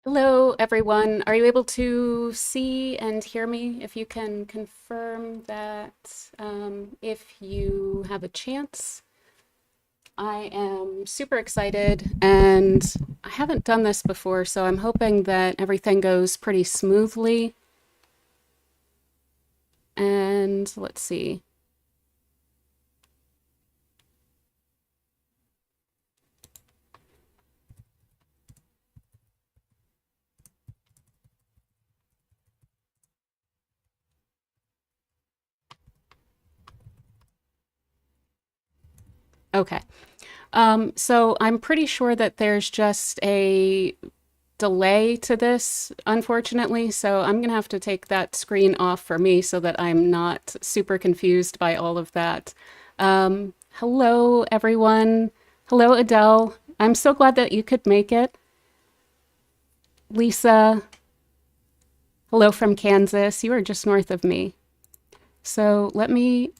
Hello, everyone. Are you able to see and hear me? If you can confirm that, if you have a chance. I am super excited and I haven't done this before, so I'm hoping that everything goes pretty smoothly. And let's see. Okay. So I'm pretty sure that there's just a delay to this, unfortunately. So I'm going to have to take that screen off for me so that I'm not super confused by all of that. Hello, everyone. Hello, Adele. I'm so glad that you could make it. Lisa, hello from Kansas. You are just north of me. So let me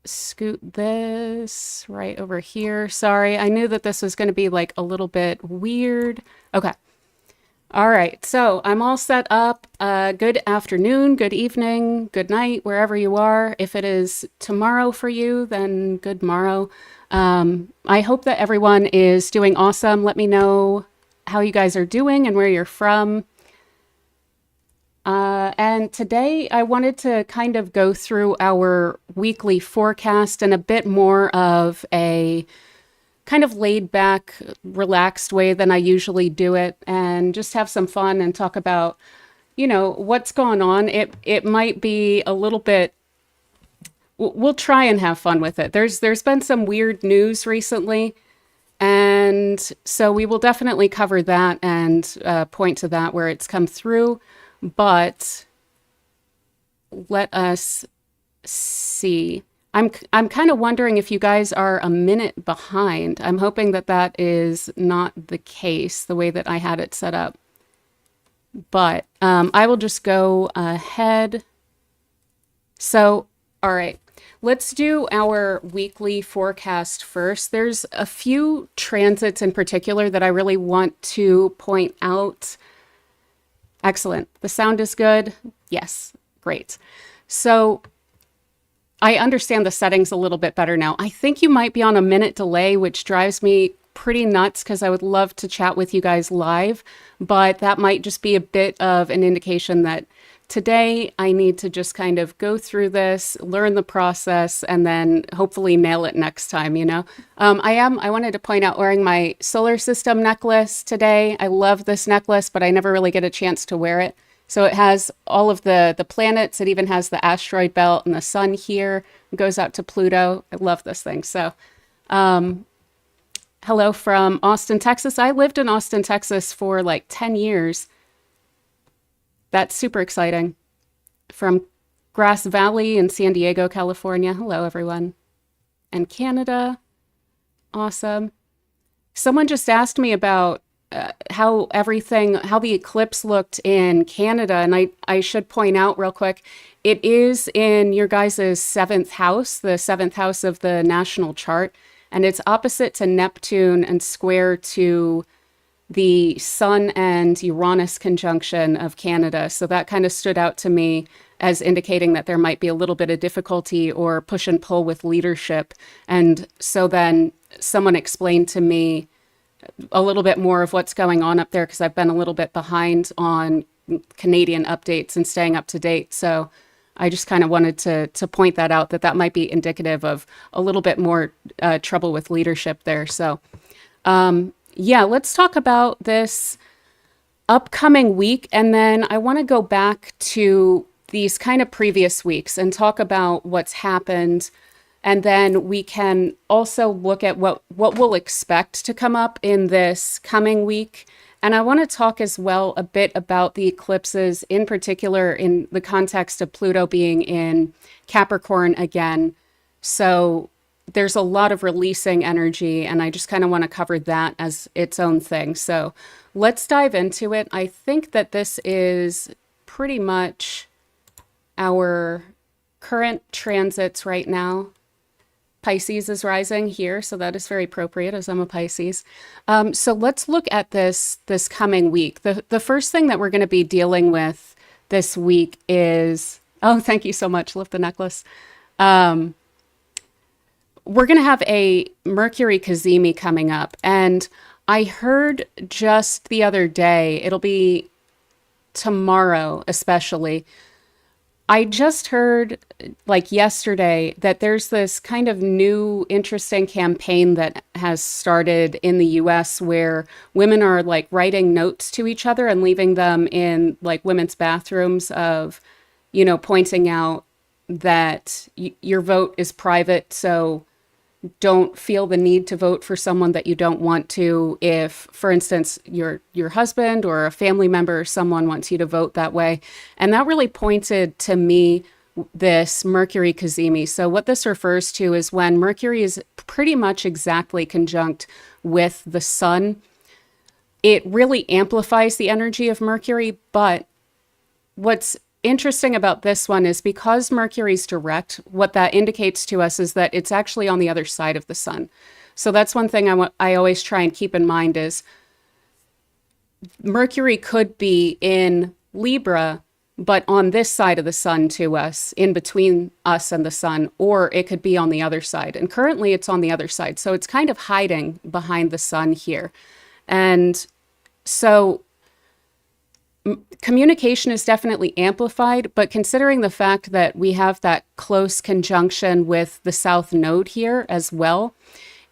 scoot this right over here. Sorry, I knew that this was going to be like a little bit weird. Okay. All right, so I'm all set up. Good afternoon, good evening, good night, wherever you are. If it is tomorrow for you, then good morrow. I hope that everyone is doing awesome. Let me know how you guys are doing and where you're from. And today I wanted to kind of go through our weekly forecast in a bit more of a kind of laid back, relaxed way than I usually do it, and just have some fun and talk about, what's going on. It might be a little bit. We'll try and have fun with it. There's been some weird news recently, and so we will definitely cover that and point to that where it's come through. But let us see. I'm kind of wondering if you guys are a minute behind. I'm hoping that that is not the case, the way that I had it set up. But I will just go ahead. So, all right, let's do our weekly forecast first. There's a few transits in particular that I really want to point out. Excellent. The sound is good. Yes, great. So I understand the settings a little bit better now. I think you might be on a minute delay, which drives me pretty nuts because I would love to chat with you guys live, but that might just be a bit of an indication that today I need to just kind of go through this, learn the process, and then hopefully nail it next time, I wanted to point out wearing my solar system necklace today. I love this necklace, but I never really get a chance to wear it. So it has all of the planets. It even has the asteroid belt and the sun here. It goes out to Pluto. I love this thing. So, hello from Austin, Texas. I lived in Austin, Texas for like 10 years. That's super exciting. From Grass Valley in San Diego, California. Hello, everyone. And Canada. Awesome. Someone just asked me about how the eclipse looked in Canada. And I should point out real quick, it is in your guys' seventh house, the seventh house of the national chart. And it's opposite to Neptune and square to the Sun and Uranus conjunction of Canada. So that kind of stood out to me as indicating that there might be a little bit of difficulty or push and pull with leadership. And so then someone explained to me a little bit more of what's going on up there because I've been a little bit behind on Canadian updates and staying up to date. So I just kind of wanted to point that out, that might be indicative of a little bit more trouble with leadership there. So yeah, let's talk about this upcoming week. And then I want to go back to these kind of previous weeks and talk about what's happened. And then we can also look at what we'll expect to come up in this coming week. And I want to talk as well a bit about the eclipses, in particular in the context of Pluto being in Capricorn again. So there's a lot of releasing energy, and I just kind of want to cover that as its own thing. So let's dive into it. I think that this is pretty much our current transits right now. Pisces is rising here, so that is very appropriate as I'm a Pisces. So let's look at this coming week. The first thing that we're going to be dealing with this week is, oh, thank you so much, Lift the Necklace. We're going to have a Mercury cazimi coming up, and I heard just the other day, it'll be tomorrow especially, I just heard like yesterday that there's this kind of new interesting campaign that has started in the US where women are like writing notes to each other and leaving them in like women's bathrooms of, pointing out that your vote is private. So don't feel the need to vote for someone that you don't want to. If, for instance, your husband or a family member or someone wants you to vote that way. And that really pointed to me this Mercury cazimi. So what this refers to is when Mercury is pretty much exactly conjunct with the sun, it really amplifies the energy of Mercury. But what's interesting about this one is because Mercury's direct, what that indicates to us is that it's actually on the other side of the sun. So that's one thing I always try and keep in mind is Mercury could be in Libra, but on this side of the sun to us, in between us and the sun, or it could be on the other side. And currently it's on the other side. So it's kind of hiding behind the sun here. And so communication is definitely amplified, but considering the fact that we have that close conjunction with the South Node here as well,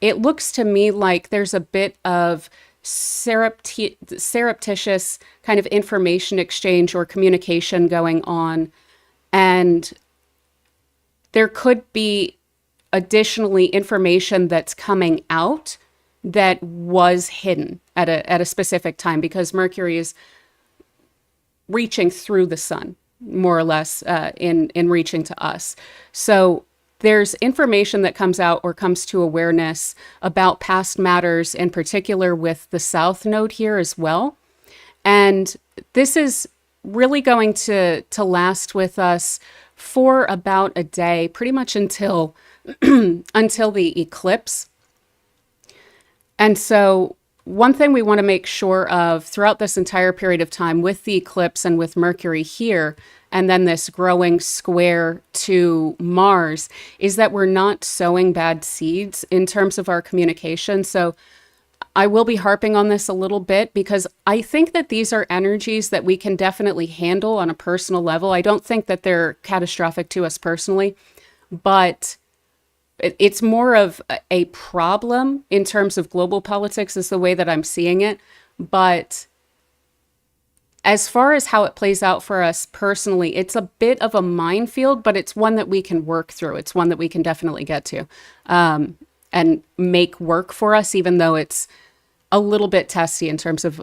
it looks to me like there's a bit of surreptitious kind of information exchange or communication going on. And there could be additionally information that's coming out that was hidden at a specific time because Mercury is reaching through the sun, more or less, in reaching to us. So there's information that comes out or comes to awareness about past matters, in particular with the South Node here as well. And this is really going to last with us for about a day, pretty much until until the eclipse. And so one thing we want to make sure of throughout this entire period of time with the eclipse and with Mercury here, and then this growing square to Mars, is that we're not sowing bad seeds in terms of our communication. So I will be harping on this a little bit because I think that these are energies that we can definitely handle on a personal level. I don't think that they're catastrophic to us personally, but it's more of a problem in terms of global politics is the way that I'm seeing it. But as far as how it plays out for us personally, it's a bit of a minefield, but it's one that we can work through. It's one that we can definitely get to and make work for us, even though it's a little bit testy in terms of,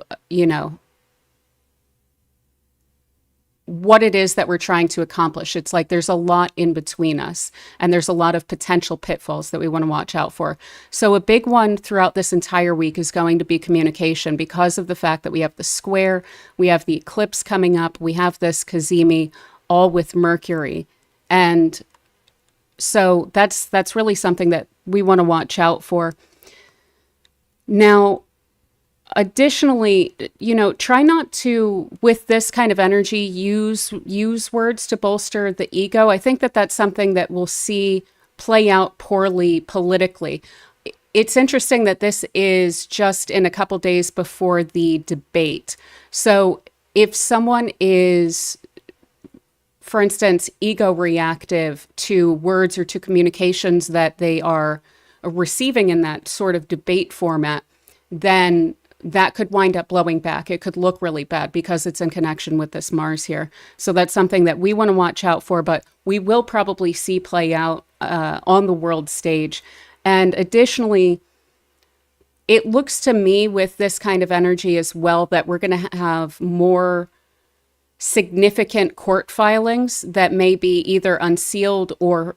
what it is that we're trying to accomplish. It's like there's a lot in between us and there's a lot of potential pitfalls that we want to watch out for. So a big one throughout this entire week is going to be communication because of the fact that we have the square, we have the eclipse coming up, we have this cazimi all with Mercury. And so that's really something that we want to watch out for. Now, additionally, try not to, with this kind of energy, use words to bolster the ego. I think that that's something that we'll see play out poorly politically. It's interesting that this is just in a couple days before the debate. So if someone is, for instance, ego reactive to words or to communications that they are receiving in that sort of debate format, then that could wind up blowing back. It could look really bad because it's in connection with this Mars here. So that's something that we want to watch out for, but we will probably see play out on the world stage. And additionally, it looks to me with this kind of energy as well that we're going to have more significant court filings that may be either unsealed or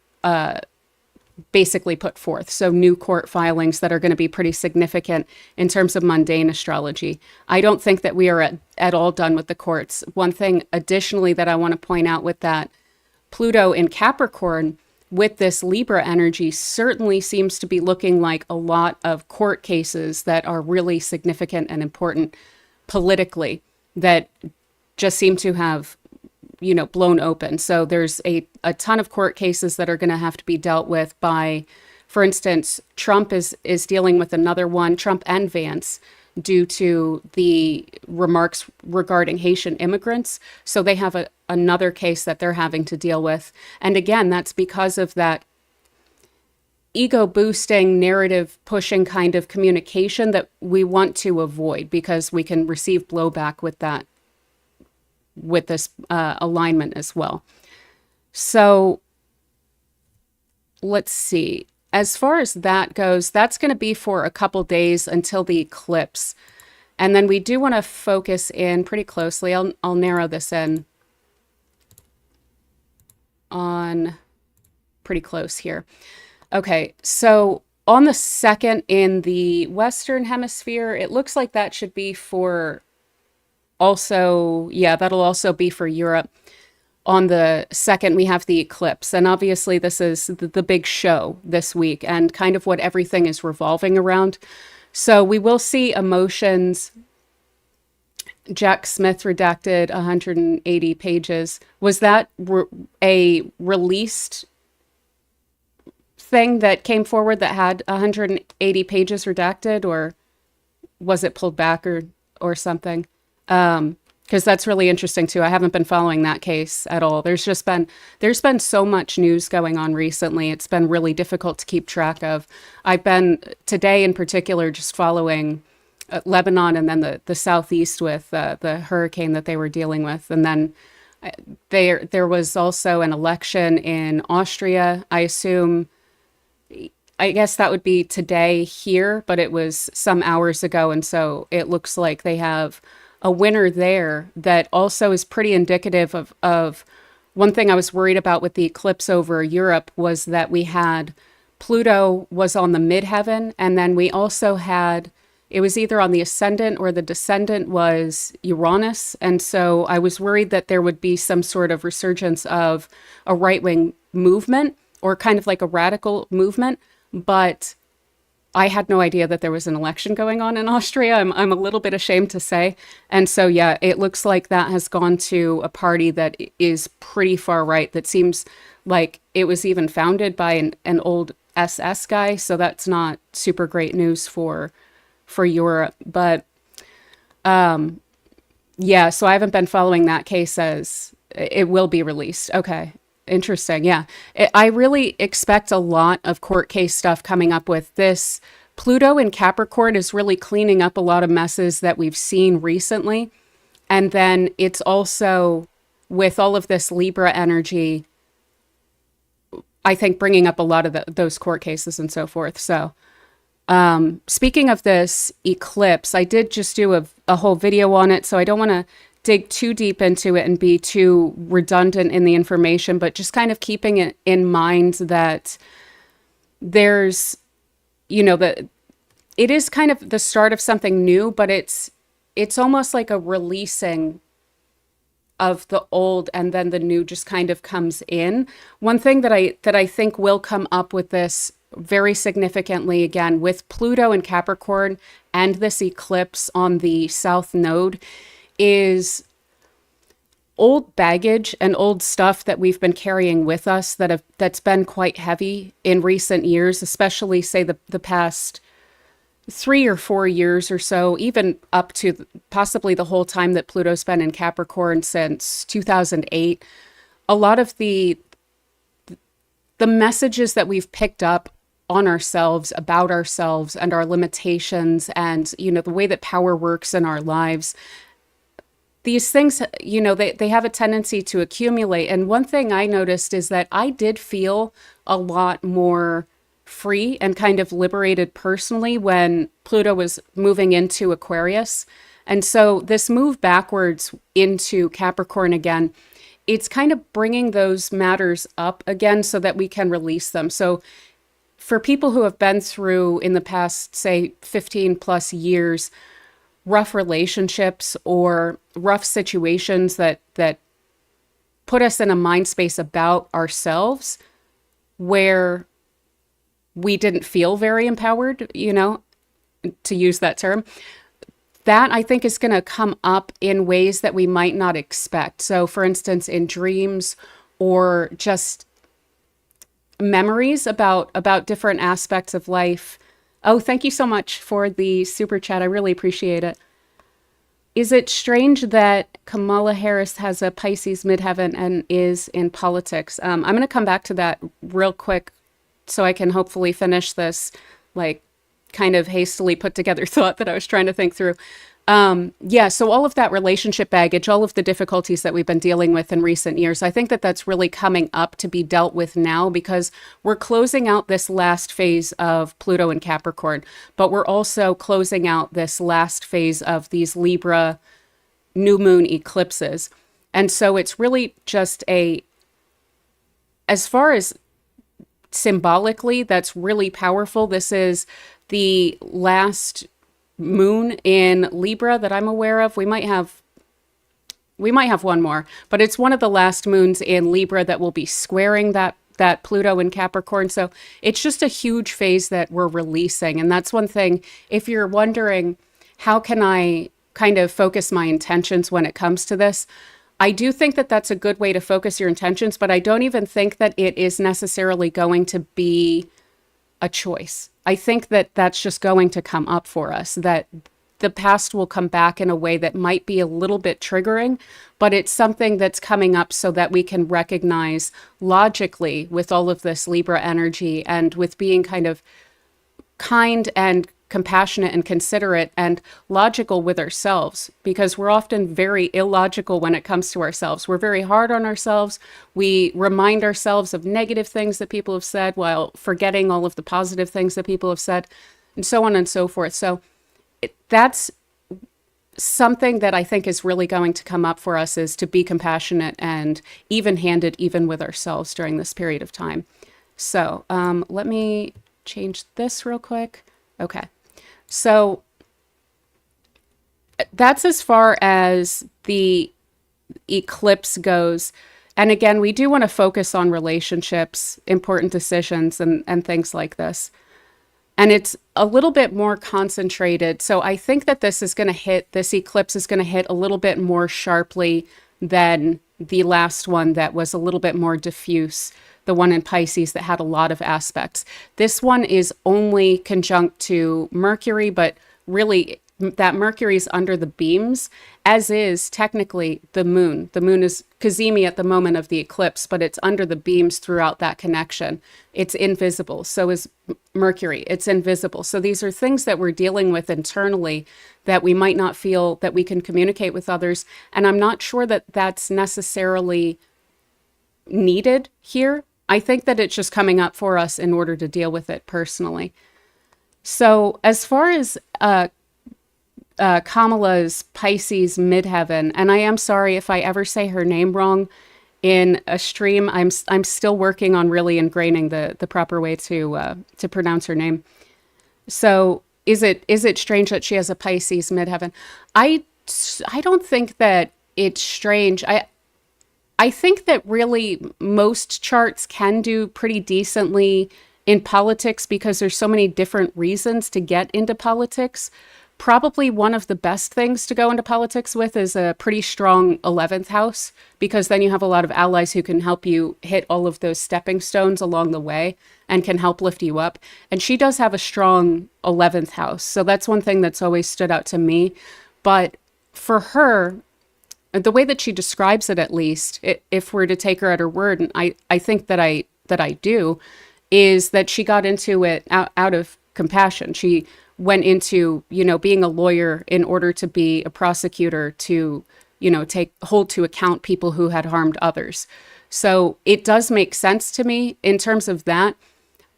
basically put forth. So new court filings that are going to be pretty significant in terms of mundane astrology. I don't think that we are at all done with the courts. One thing additionally that I want to point out with that, Pluto in Capricorn with this Libra energy certainly seems to be looking like a lot of court cases that are really significant and important politically that just seem to have, blown open. So there's a ton of court cases that are going to have to be dealt with by, for instance, Trump is dealing with another one, Trump and Vance, due to the remarks regarding Haitian immigrants. So they have another case that they're having to deal with. And again, that's because of that ego boosting, narrative pushing kind of communication that we want to avoid, because we can receive blowback with that, with this alignment as well. So let's see. As far as that goes, that's going to be for a couple days until the eclipse. And then we do want to focus in pretty closely. I'll narrow this in on pretty close here. Okay, so on the 2nd in the Western Hemisphere, it looks like that should be for also, yeah, that'll also be for Europe. On the 2nd, we have the eclipse. And obviously, this is the big show this week and kind of what everything is revolving around. So we will see emotions. Jack Smith redacted 180 pages. Was that a released thing that came forward that had 180 pages redacted, or was it pulled back or something? Because that's really interesting too. I haven't been following that case at all. There's been so much news going on recently. It's been really difficult to keep track of. I've been today in particular just following Lebanon and then the southeast with the hurricane that they were dealing with, and then there was also an election in Austria. I guess that would be today here, but it was some hours ago, and so it looks like they have a winner there that also is pretty indicative of one thing I was worried about with the eclipse over Europe was that we had Pluto was on the midheaven, and then we also had, it was either on the ascendant or the descendant was Uranus. And so I was worried that there would be some sort of resurgence of a right-wing movement or kind of like a radical movement. But I had no idea that there was an election going on in Austria. I'm a little bit ashamed to say. And so, yeah, it looks like that has gone to a party that is pretty far right, that seems like it was even founded by an old SS guy. So that's not super great news for Europe. But yeah, so I haven't been following that case as it will be released. Okay. Interesting. Yeah. I really expect a lot of court case stuff coming up with this. Pluto in Capricorn is really cleaning up a lot of messes that we've seen recently. And then it's also, with all of this Libra energy, I think bringing up a lot of those court cases and so forth. So speaking of this eclipse, I did just do a whole video on it, so I don't want to dig too deep into it and be too redundant in the information, but just kind of keeping it in mind that there's, that it is kind of the start of something new, but it's almost like a releasing of the old, and then the new just kind of comes in. One thing that I think will come up with this very significantly, again, with Pluto and Capricorn and this eclipse on the South Node, is old baggage and old stuff that we've been carrying with us that's been quite heavy in recent years, especially say the past 3 or 4 years or so, even up to possibly the whole time that Pluto's been in Capricorn since 2008. A lot of the messages that we've picked up on ourselves, about ourselves and our limitations, and the way that power works in our lives, these things, they have a tendency to accumulate. And one thing I noticed is that I did feel a lot more free and kind of liberated personally when Pluto was moving into Aquarius. And so this move backwards into Capricorn again, it's kind of bringing those matters up again so that we can release them. So for people who have been through in the past, say, 15 plus years, rough relationships or rough situations that put us in a mind space about ourselves, where we didn't feel very empowered, to use that term. That I think is going to come up in ways that we might not expect. So, for instance, in dreams or just memories about different aspects of life. Oh, thank you so much for the super chat. I really appreciate it. Is it strange that Kamala Harris has a Pisces midheaven and is in politics? I'm going to come back to that real quick so I can hopefully finish this, like, kind of hastily put together thought that I was trying to think through. So all of that relationship baggage, all of the difficulties that we've been dealing with in recent years, I think that that's really coming up to be dealt with now because we're closing out this last phase of Pluto and Capricorn, but we're also closing out this last phase of these Libra new moon eclipses. And so it's really just as far as symbolically, that's really powerful. This is the last moon in Libra that I'm aware of. We might have one more, but it's one of the last moons in Libra that will be squaring that Pluto in Capricorn. So it's just a huge phase that we're releasing. And that's one thing, if you're wondering, how can I kind of focus my intentions when it comes to this? I do think that that's a good way to focus your intentions, but I don't even think that it is necessarily going to be a choice. I think that that's just going to come up for us, that the past will come back in a way that might be a little bit triggering, but it's something that's coming up so that we can recognize logically with all of this Libra energy and with being kind of kind and compassionate and considerate and logical with ourselves, because we're often very illogical when it comes to ourselves. We're very hard on ourselves. We remind ourselves of negative things that people have said while forgetting all of the positive things that people have said, and so on and so forth. So that's something that I think is really going to come up for us, is to be compassionate and even-handed even with ourselves during this period of time. So let me change this real quick. Okay. So that's as far as the eclipse goes. And again, we do want to focus on relationships, important decisions, and things like this. And it's a little bit more concentrated. So I think that this eclipse is going to hit a little bit more sharply than the last one that was a little bit more diffuse, the one in Pisces that had a lot of aspects. This one is only conjunct to Mercury, but really that Mercury is under the beams, as is technically the moon. The moon is Cazimi at the moment of the eclipse, but it's under the beams throughout that connection. It's invisible. So is Mercury. It's invisible. So these are things that we're dealing with internally that we might not feel that we can communicate with others. And I'm not sure that that's necessarily needed here. I think that it's just coming up for us in order to deal with it personally. So as far as Kamala's Pisces midheaven, and I am sorry if I ever say her name wrong in a stream. I'm still working on really ingraining the proper way to pronounce her name. So is it strange that she has a Pisces midheaven? I don't think that it's strange. I think that really most charts can do pretty decently in politics because there's so many different reasons to get into politics. Probably one of the best things to go into politics with is a pretty strong 11th house, because then you have a lot of allies who can help you hit all of those stepping stones along the way and can help lift you up. And she does have a strong 11th house. So that's one thing that's always stood out to me. But for her, the way that she describes it, at least, if we're to take her at her word, and I think that I do, is that she got into it out of compassion. She went into, being a lawyer in order to be a prosecutor, to, hold to account people who had harmed others. So it does make sense to me in terms of that.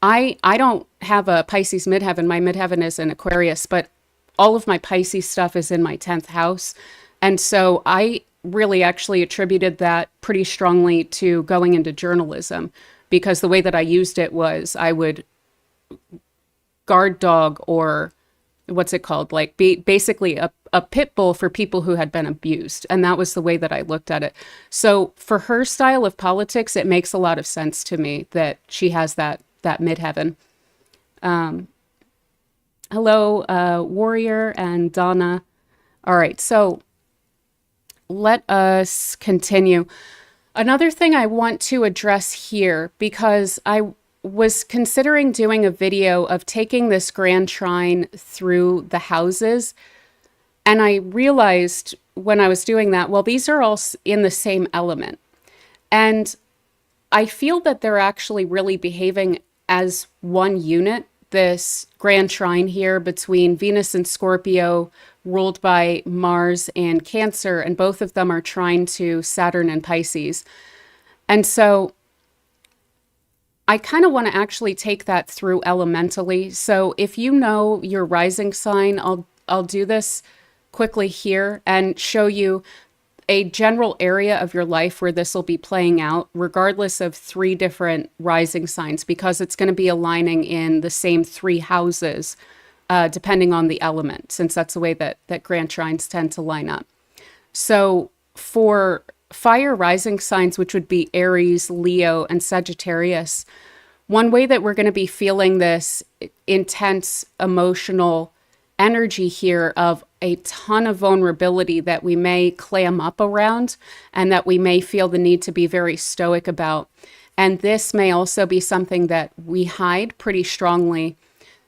I don't have a Pisces midheaven. My midheaven is in Aquarius, but all of my Pisces stuff is in my 10th house. And so I really actually attributed that pretty strongly to going into journalism, because the way that I used it was I would guard dog or what's it called? Like basically a pit bull for people who had been abused. And that was the way that I looked at it. So for her style of politics, it makes a lot of sense to me that she has that midheaven. Hello, Warrior and Donna. All right, so let us continue. Another thing I want to address here, because I was considering doing a video of taking this grand trine through the houses, and I realized when I was doing that, well, these are all in the same element. And I feel that they're actually really behaving as one unit. This grand trine here between Venus and Scorpio, ruled by Mars and Cancer, and both of them are trine to Saturn and Pisces. And so I kind of want to actually take that through elementally. So if you know your rising sign, I'll do this quickly here and show you a general area of your life where this will be playing out, regardless of 3 different rising signs, because it's going to be aligning in the same 3 houses, depending on the element, since that's the way that grand trines tend to line up. So for fire rising signs, which would be Aries, Leo, and Sagittarius, one way that we're going to be feeling this intense emotional energy here of a ton of vulnerability that we may clam up around and that we may feel the need to be very stoic about. And this may also be something that we hide pretty strongly.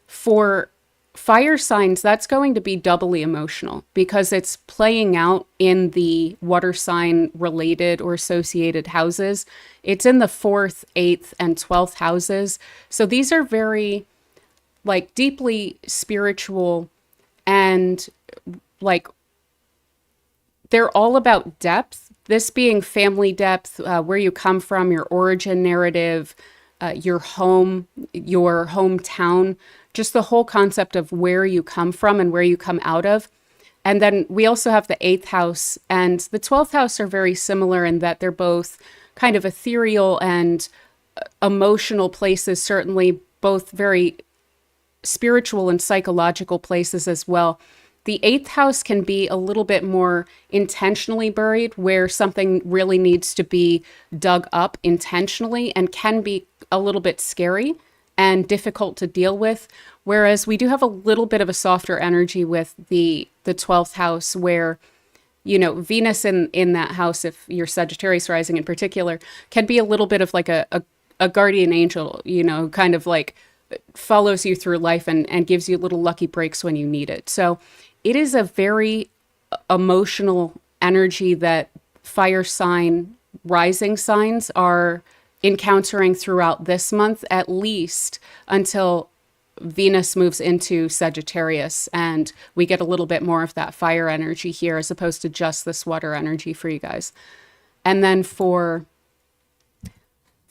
For fire signs, that's going to be doubly emotional because it's playing out in the water sign related or associated houses. It's in the 4th, 8th, and 12th houses. So these are very like deeply spiritual, and like they're all about depth. This being family depth, where you come from, your origin narrative, your home, your hometown, just the whole concept of where you come from and where you come out of. And then we also have the 8th house and the 12th house are very similar in that they're both kind of ethereal and emotional places, certainly both very spiritual and psychological places as well. The 8th house can be a little bit more intentionally buried, where something really needs to be dug up intentionally and can be a little bit scary and difficult to deal with. Whereas we do have a little bit of a softer energy with the 12th house, where, you know, Venus in that house, if you're Sagittarius rising in particular, can be a little bit of like a guardian angel, you know, kind of like follows you through life and gives you little lucky breaks when you need it. So it is a very emotional energy that fire sign rising signs are encountering throughout this month, at least until Venus moves into Sagittarius and we get a little bit more of that fire energy here as opposed to just this water energy for you guys. And then for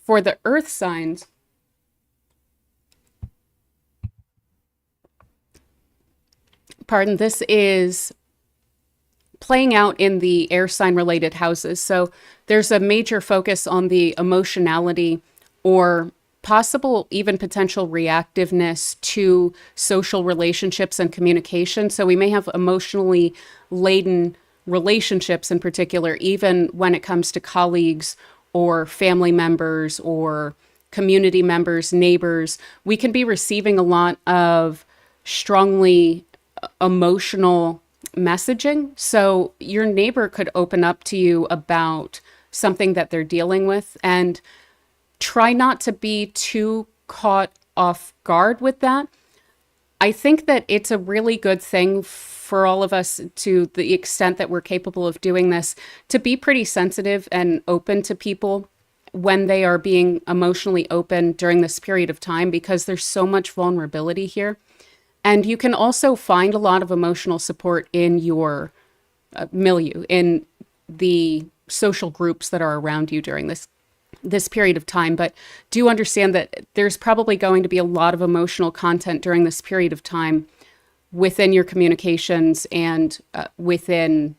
the earth signs, pardon, this is playing out in the air sign related houses. So there's a major focus on the emotionality or possible even potential reactiveness to social relationships and communication. So we may have emotionally laden relationships in particular, even when it comes to colleagues or family members or community members, neighbors. We can be receiving a lot of strongly emotional messaging. So your neighbor could open up to you about something that they're dealing with, and try not to be too caught off guard with that. I think that it's a really good thing for all of us, to the extent that we're capable of doing this, to be pretty sensitive and open to people when they are being emotionally open during this period of time, because there's so much vulnerability here. And you can also find a lot of emotional support in your milieu, in the social groups that are around you during this period of time. But do understand that there's probably going to be a lot of emotional content during this period of time within your communications and within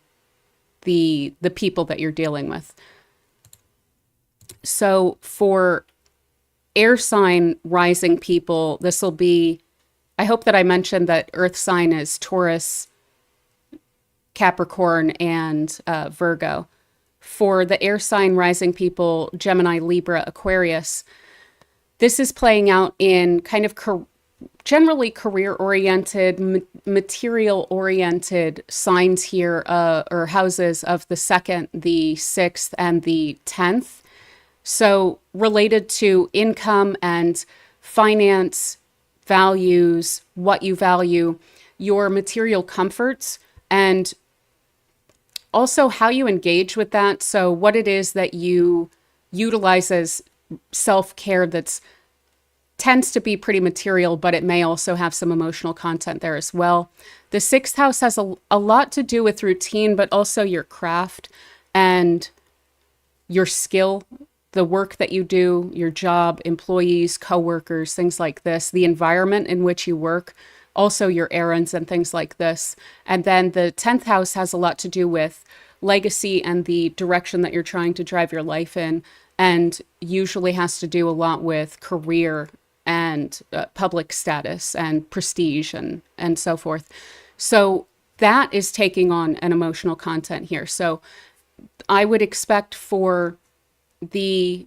the people that you're dealing with. So for air sign rising people, this will be I hope that I mentioned that Earth sign is Taurus, Capricorn, and Virgo. For the air sign rising people, Gemini, Libra, Aquarius, this is playing out in kind of generally career-oriented, material-oriented signs here, or houses of the 2nd, the 6th, and the 10th. So related to income and finance, values, what you value, your material comforts, and also how you engage with that. So what it is that you utilize as self-care that's tends to be pretty material, but it may also have some emotional content there as well. The 6th house has a lot to do with routine, but also your craft and your skill, the work that you do, your job, employees, coworkers, things like this, the environment in which you work, also your errands and things like this. And then the 10th house has a lot to do with legacy and the direction that you're trying to drive your life in, and usually has to do a lot with career and public status and prestige and so forth. So that is taking on an emotional content here. So I would expect for the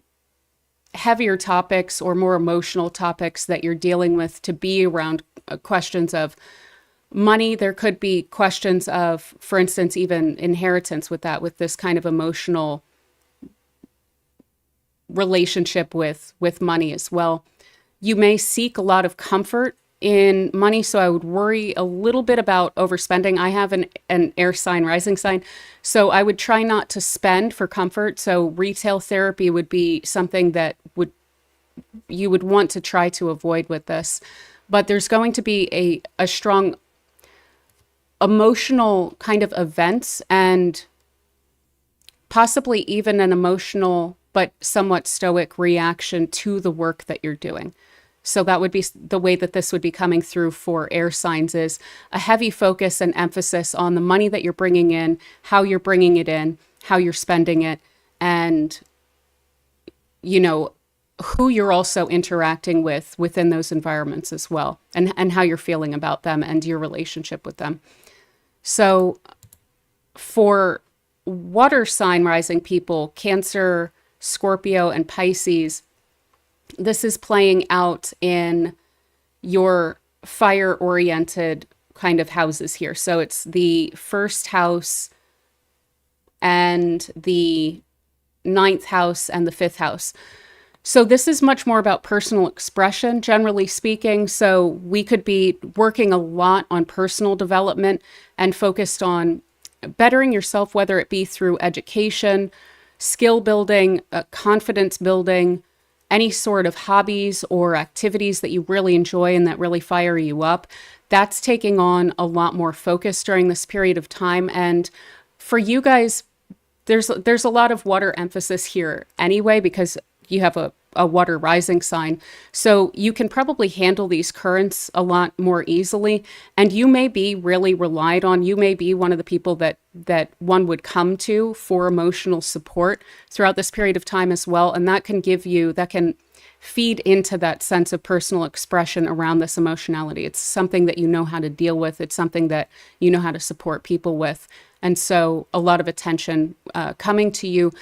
heavier topics or more emotional topics that you're dealing with to be around questions of money. There could be questions of, for instance, even inheritance with that, with this kind of emotional relationship with money as well. You may seek a lot of comfort in money, so I would worry a little bit about overspending. I have an air sign, rising sign, so I would try not to spend for comfort. So retail therapy would be something that you would want to try to avoid with this. But there's going to be a strong emotional kind of events, and possibly even an emotional but somewhat stoic reaction to the work that you're doing. So that would be the way that this would be coming through for air signs, is a heavy focus and emphasis on the money that you're bringing in, how you're bringing it in, how you're spending it, and, you know, who you're also interacting with within those environments as well, and how you're feeling about them and your relationship with them. So for water sign rising people, Cancer, Scorpio, and Pisces, this is playing out in your fire-oriented kind of houses here. So it's the 1st house and the 9th house and the 5th house. So this is much more about personal expression, generally speaking. So we could be working a lot on personal development and focused on bettering yourself, whether it be through education, skill building, confidence building, any sort of hobbies or activities that you really enjoy and that really fire you up. That's taking on a lot more focus during this period of time. And for you guys, there's a lot of water emphasis here anyway, because you have a water rising sign. So you can probably handle these currents a lot more easily. And you may be really relied on. You may be one of the people that one would come to for emotional support throughout this period of time as well. And that can feed into that sense of personal expression around this emotionality. It's something that you know how to deal with. It's something that you know how to support people with. And so a lot of attention coming to you.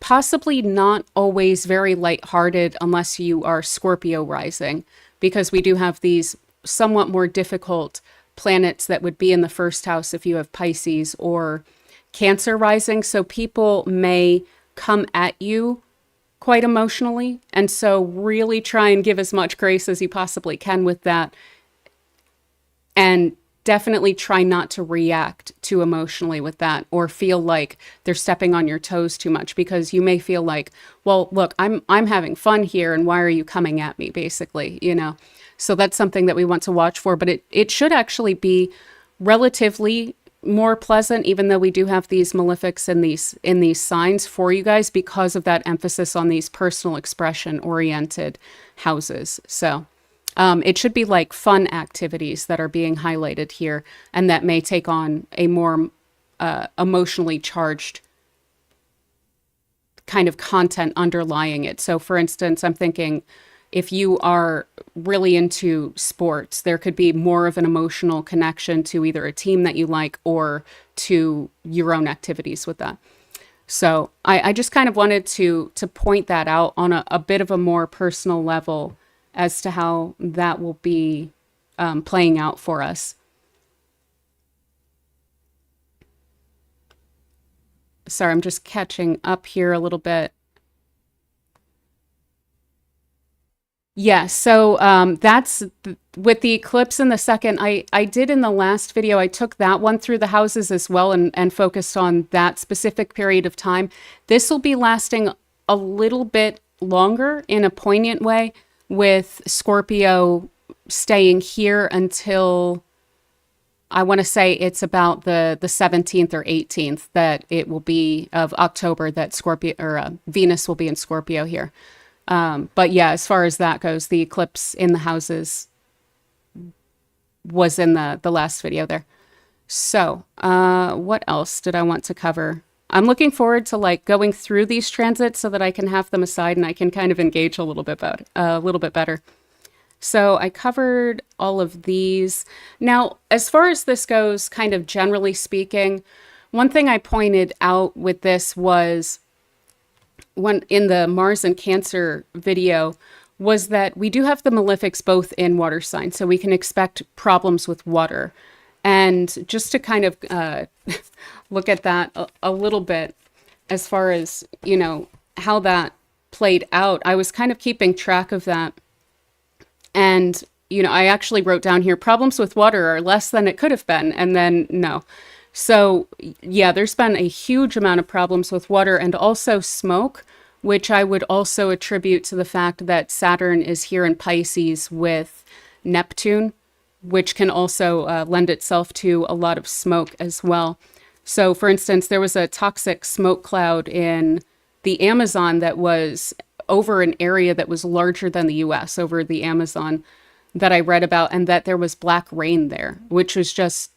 Possibly not always very lighthearted unless you are Scorpio rising, because we do have these somewhat more difficult planets that would be in the 1st house if you have Pisces or Cancer rising. So people may come at you quite emotionally. And so really try and give as much grace as you possibly can with that. And definitely try not to react too emotionally with that or feel like they're stepping on your toes too much, because you may feel like, well, look, I'm having fun here, and why are you coming at me, basically, you know? So that's something that we want to watch for, but it should actually be relatively more pleasant, even though we do have these malefics in these signs for you guys, because of that emphasis on these personal expression oriented houses. So it should be like fun activities that are being highlighted here, and that may take on a more emotionally charged kind of content underlying it. So for instance, I'm thinking if you are really into sports, there could be more of an emotional connection to either a team that you like or to your own activities with that. So I just kind of wanted to point that out on a bit of a more personal level as to how that will be playing out for us. Sorry, I'm just catching up here a little bit. Yeah, so that's with the eclipse in the second. I did in the last video, I took that one through the houses as well and focused on that specific period of time. This will be lasting a little bit longer in a poignant way, with Scorpio staying here until I want to say it's about the 17th or 18th that it will be of October that Scorpio or Venus will be in Scorpio here. But yeah, as far as that goes, the eclipse in the houses was in the last video there. So, what else did I want to cover? I'm looking forward to like going through these transits so that I can have them aside and I can kind of engage a little bit better. So I covered all of these. Now, as far as this goes, kind of generally speaking, one thing I pointed out with this was one in the Mars and Cancer video was that we do have the malefics both in water signs, so we can expect problems with water. And just to kind of look at that a little bit as far as, you know, how that played out, I was kind of keeping track of that. And, you know, I actually wrote down here, problems with water are less than it could have been. And then no. So yeah, there's been a huge amount of problems with water and also smoke, which I would also attribute to the fact that Saturn is here in Pisces with Neptune, which can also lend itself to a lot of smoke as well. So for instance, there was a toxic smoke cloud in the Amazon that was over an area that was larger than the US, over the Amazon, that I read about, and that there was black rain there, which was just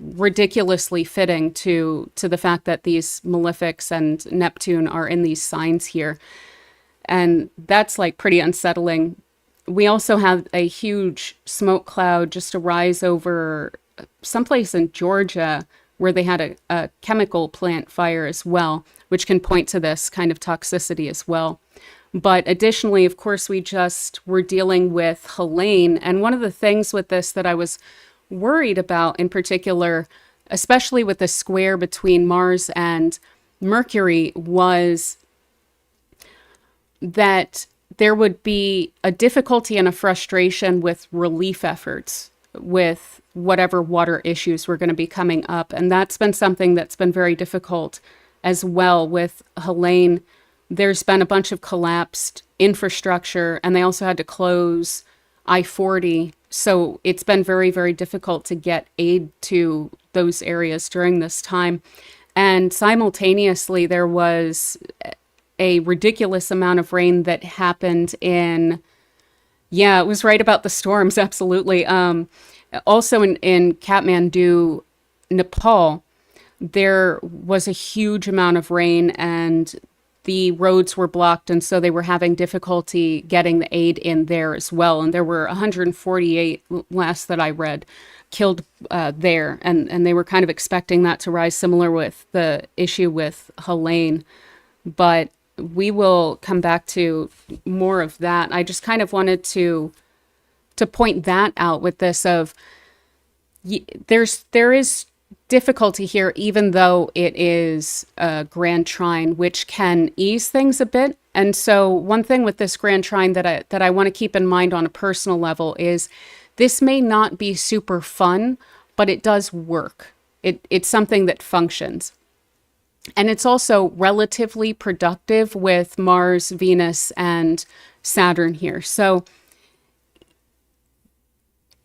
ridiculously fitting to the fact that these malefics and Neptune are in these signs here. And that's like pretty unsettling. We also have a huge smoke cloud just arise over someplace in Georgia where they had a chemical plant fire as well, which can point to this kind of toxicity as well. But additionally, of course, we just were dealing with Helene. And one of the things with this that I was worried about in particular, especially with the square between Mars and Mercury, was that there would be a difficulty and a frustration with relief efforts with whatever water issues were going to be coming up. And that's been something that's been very difficult as well with Helene. There's been a bunch of collapsed infrastructure, and they also had to close I-40. So it's been very, very difficult to get aid to those areas during this time. And simultaneously, there was a ridiculous amount of rain that happened in, yeah, it was right about the storms, absolutely. Also in Kathmandu, Nepal, there was a huge amount of rain and the roads were blocked, and so they were having difficulty getting the aid in there as well. And there were 148, last that I read, killed there, and they were kind of expecting that to rise, similar with the issue with Helene. But we will come back to more of that. I just kind of wanted to point that out with this of there is difficulty here, even though it is a grand trine, which can ease things a bit. And so one thing with this grand trine that I want to keep in mind on a personal level is this may not be super fun, but it does work. It's something that functions. And it's also relatively productive with Mars, Venus, and Saturn here. So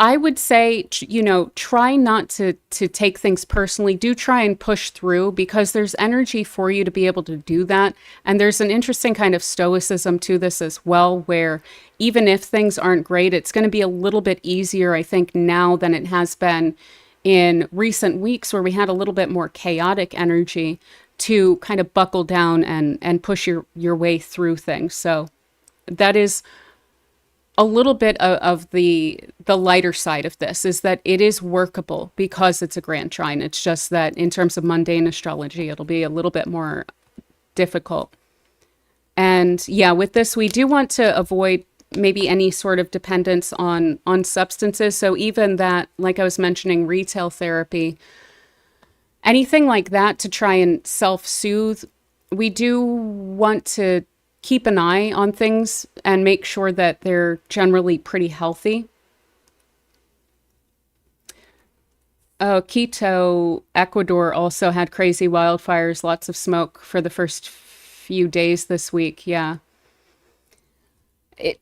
I would say, you know, try not to take things personally. Do try and push through, because there's energy for you to be able to do that. And there's an interesting kind of stoicism to this as well, where even if things aren't great, it's going to be a little bit easier, I think, now than it has been in recent weeks, where we had a little bit more chaotic energy to kind of buckle down and push your way through things. So that is a little bit of the lighter side of this is that it is workable because it's a grand trine. It's just that in terms of mundane astrology, it'll be a little bit more difficult. And yeah, with this, we do want to avoid maybe any sort of dependence on substances. So even that, like I was mentioning, retail therapy, anything like that to try and self-soothe, we do want to keep an eye on things and make sure that they're generally pretty healthy. Oh, Quito, Ecuador also had crazy wildfires, lots of smoke for the first few days this week. Yeah.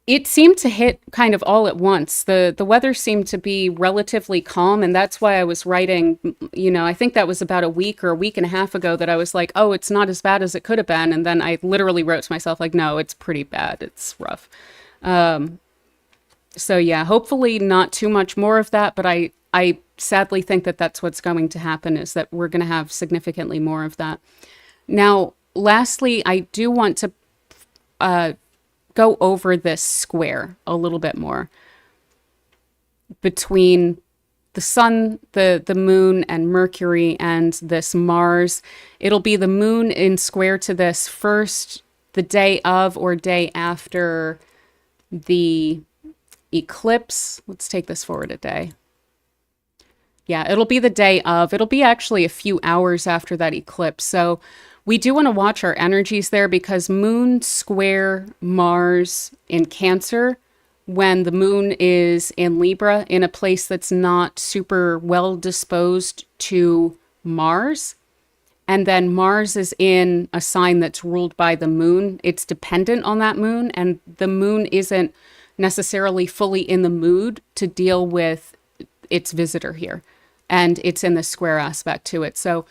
It seemed to hit kind of all at once. The weather seemed to be relatively calm, and that's why I was writing, I think that was about a week or a week and a half ago that I was like, oh, it's not as bad as it could have been. And then I literally wrote to myself like, no, it's pretty bad. It's rough. So yeah, hopefully not too much more of that, but I sadly think that that's what's going to happen, is that we're going to have significantly more of that. Now, lastly, I do want to go over this square a little bit more between the sun, the moon, and Mercury, and this Mars. It'll be the moon in square to this first, the day of or day after the eclipse. Let's take this forward a day. Yeah, it'll be the day of. It'll be actually a few hours after that eclipse. So we do want to watch our energies there, because moon square Mars in Cancer, when the moon is in Libra, in a place that's not super well disposed to Mars, and then Mars is in a sign that's ruled by the moon. It's dependent on that moon, and the moon isn't necessarily fully in the mood to deal with its visitor here, and it's in the square aspect to it. So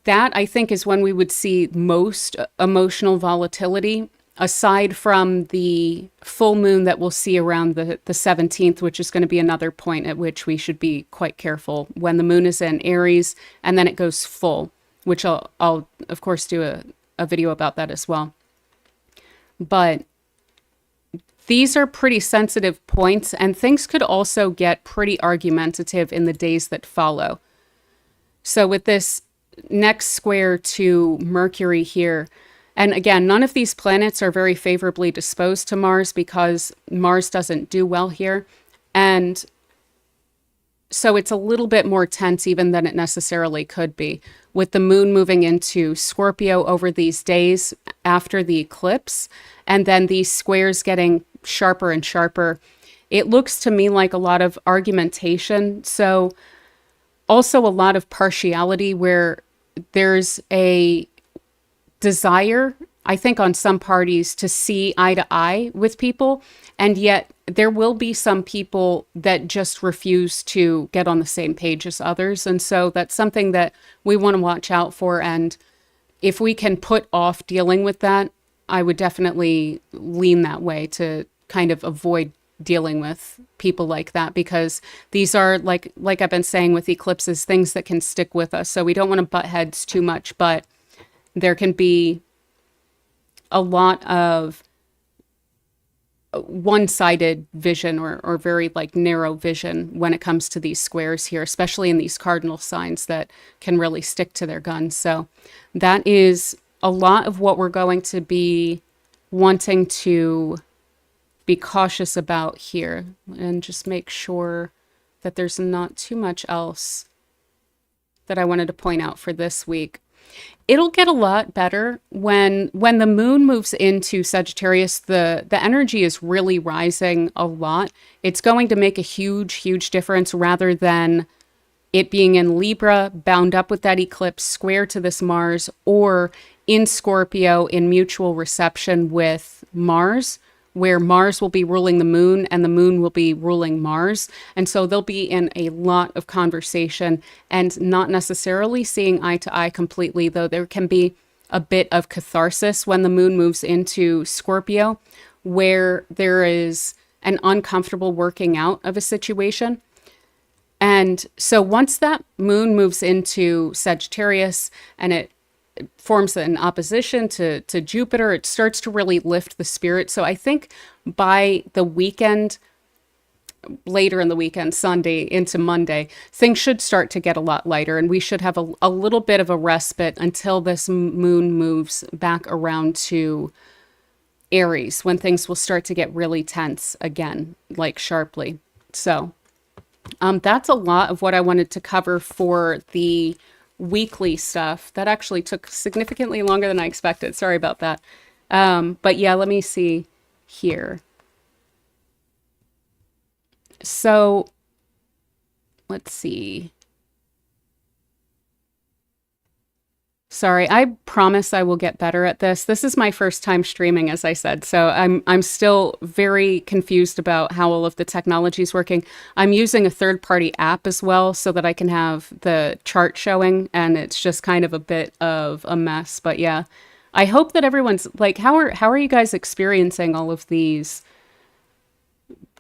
that, I think, is when we would see most emotional volatility, aside from the full moon that we'll see around the 17th, which is going to be another point at which we should be quite careful when the moon is in Aries and then it goes full, which I'll of course do a video about that as well. But these are pretty sensitive points, and things could also get pretty argumentative in the days that follow. So with this next square to Mercury here, and again, none of these planets are very favorably disposed to Mars, because Mars doesn't do well here. And so it's a little bit more tense even than it necessarily could be, with the moon moving into Scorpio over these days after the eclipse, and then these squares getting sharper and sharper. It looks to me like a lot of argumentation. So also a lot of partiality, where there's a desire, I think, on some parties to see eye to eye with people, and yet there will be some people that just refuse to get on the same page as others. And so that's something that we want to watch out for. And if we can put off dealing with that, I would definitely lean that way, to kind of avoid dealing with people like that, because these are, like I've been saying with eclipses, things that can stick with us. So we don't want to butt heads too much, but there can be a lot of one-sided vision, or very narrow vision when it comes to these squares here, especially in these cardinal signs that can really stick to their guns. So that is a lot of what we're going to be wanting to be cautious about here, and just make sure that there's not too much else that I wanted to point out for this week. It'll get a lot better when the moon moves into Sagittarius. The energy is really rising a lot. It's going to make a huge difference, rather than it being in Libra, bound up with that eclipse, square to this Mars, or in Scorpio in mutual reception with Mars, where Mars will be ruling the moon and the moon will be ruling Mars. And so they'll be in a lot of conversation and not necessarily seeing eye to eye completely, though there can be a bit of catharsis when the moon moves into Scorpio, where there is an uncomfortable working out of a situation. And so once that moon moves into Sagittarius and it forms an opposition to Jupiter. It starts to really lift the spirit. So I think by the weekend, later in the weekend, Sunday into Monday, things should start to get a lot lighter, and we should have a little bit of a respite until this moon moves back around to Aries, when things will start to get really tense again, like sharply. So that's a lot of what I wanted to cover for the weekly stuff. That actually took significantly longer than I expected. Sorry about that. But yeah, let me see here. So let's see. Sorry, I promise I will get better at this. This is my first time streaming, as I said, so I'm still very confused about how all of the technology is working. I'm using a third-party app as well so that I can have the chart showing, and it's just kind of a bit of a mess. But yeah, I hope that everyone's like, how are you guys experiencing all of these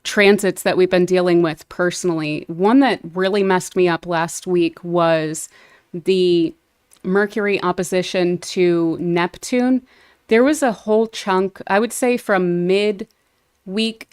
transits that we've been dealing with personally? One that really messed me up last week was the Mercury opposition to Neptune. There was a whole chunk, I would say from mid-week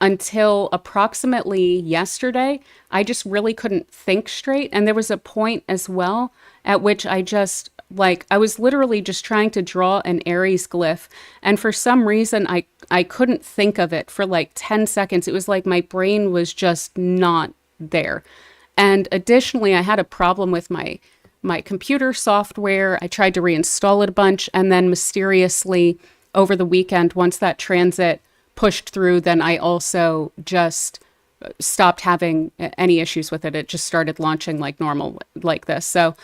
until approximately yesterday, I just really couldn't think straight. And there was a point as well at which I just, I was literally just trying to draw an Aries glyph. And for some reason, I couldn't think of it for like 10 seconds. It was like my brain was just not there. And additionally, I had a problem with my computer software. I tried to reinstall it a bunch, and then mysteriously over the weekend, once that transit pushed through, then I also just stopped having any issues with it. It just started launching like normal like this. So,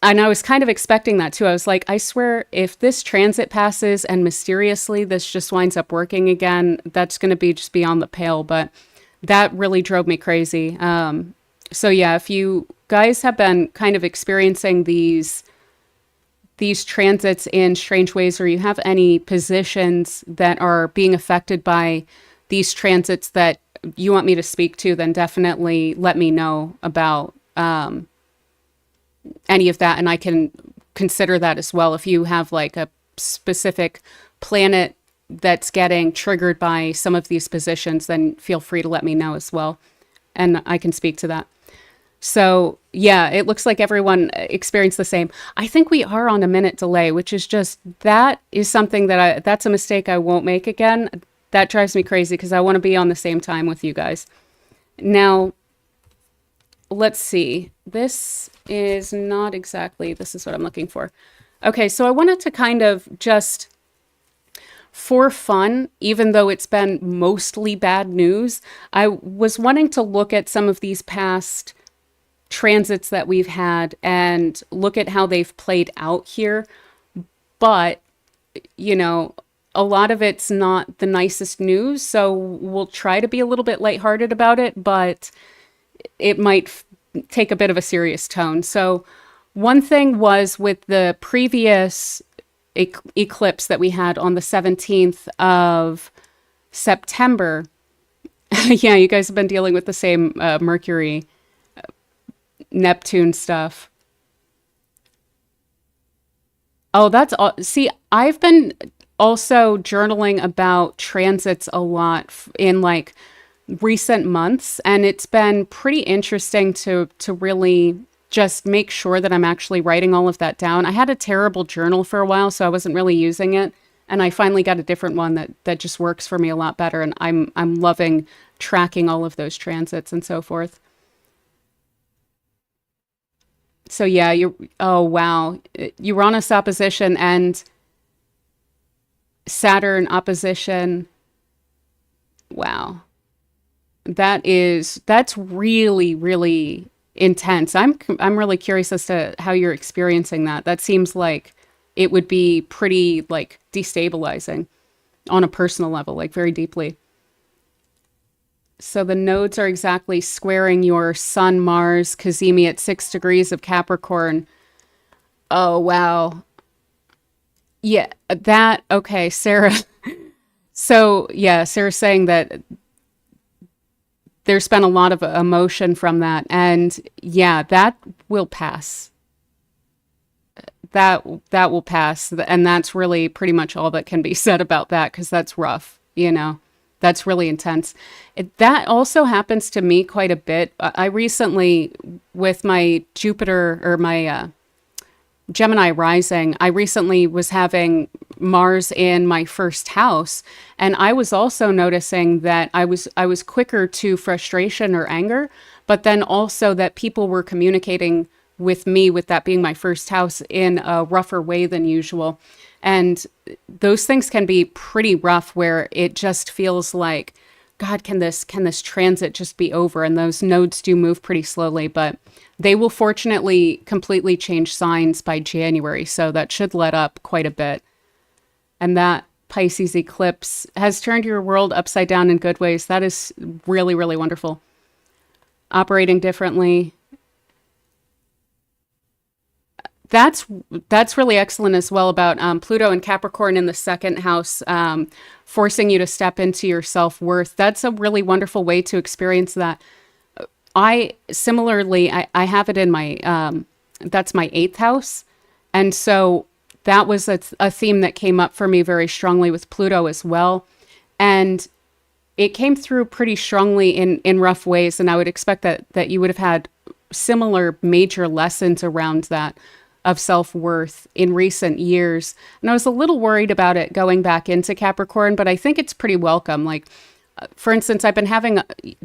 and I was kind of expecting that too. I was like, I swear, if this transit passes and mysteriously this just winds up working again, that's going to be just beyond the pale. But that really drove me crazy. So yeah, if you guys have been kind of experiencing these transits in strange ways, or you have any positions that are being affected by these transits that you want me to speak to, then definitely let me know about any of that, and I can consider that as well. If you have like a specific planet that's getting triggered by some of these positions, then feel free to let me know as well, and I can speak to that. So yeah, it looks like everyone experienced the same. I think we are on a minute delay, which is just, that is something that that's a mistake I won't make again. That drives me crazy because I want to be on the same time with you guys. Now, let's see. This is not exactly, this is what I'm looking for. Okay, so I wanted to kind of just, for fun, even though it's been mostly bad news, I was wanting to look at some of these past transits that we've had and look at how they've played out here. But, you know, a lot of it's not the nicest news, so we'll try to be a little bit lighthearted about it, but it might take a bit of a serious tone. So one thing was with the previous eclipse that we had on the 17th of September. Yeah, you guys have been dealing with the same Mercury Neptune stuff. Oh, that's all. See, I've been also journaling about transits a lot in like recent months, and it's been pretty interesting to really just make sure that I'm actually writing all of that down. I had a terrible journal for a while, so I wasn't really using it, and I finally got a different one that just works for me a lot better, and I'm loving tracking all of those transits and so forth. So yeah, oh wow, Uranus opposition and Saturn opposition. Wow. That's really, really intense. I'm really curious as to how you're experiencing that. That seems like it would be pretty like destabilizing on a personal level, like very deeply. So the nodes are exactly squaring your Sun, Mars, Cazimi at 6 degrees of Capricorn. Oh, wow. Yeah, okay, Sarah. So, yeah, Sarah's saying that there's been a lot of emotion from that. And yeah, that will pass. that will pass. And that's really pretty much all that can be said about that, because that's rough, you know. That's really intense. That also happens to me quite a bit. I recently, with my Jupiter or my Gemini rising, I recently was having Mars in my first house, and I was also noticing that I was quicker to frustration or anger, but then also that people were communicating with me, with that being my first house, in a rougher way than usual. And those things can be pretty rough, where it just feels like, God, can this transit just be over? And those nodes do move pretty slowly, but they will fortunately completely change signs by January. So that should let up quite a bit. And that Pisces eclipse has turned your world upside down in good ways. That is really, really wonderful. Operating differently. That's really excellent as well, about Pluto and Capricorn in the second house, forcing you to step into your self-worth. That's a really wonderful way to experience that. I have it in my, that's my 8th house. And so that was a theme that came up for me very strongly with Pluto as well. And it came through pretty strongly in rough ways. And I would expect that you would have had similar major lessons around that, of self-worth, in recent years. And I was a little worried about it going back into Capricorn, but I think it's pretty welcome. Like, for instance, I've been having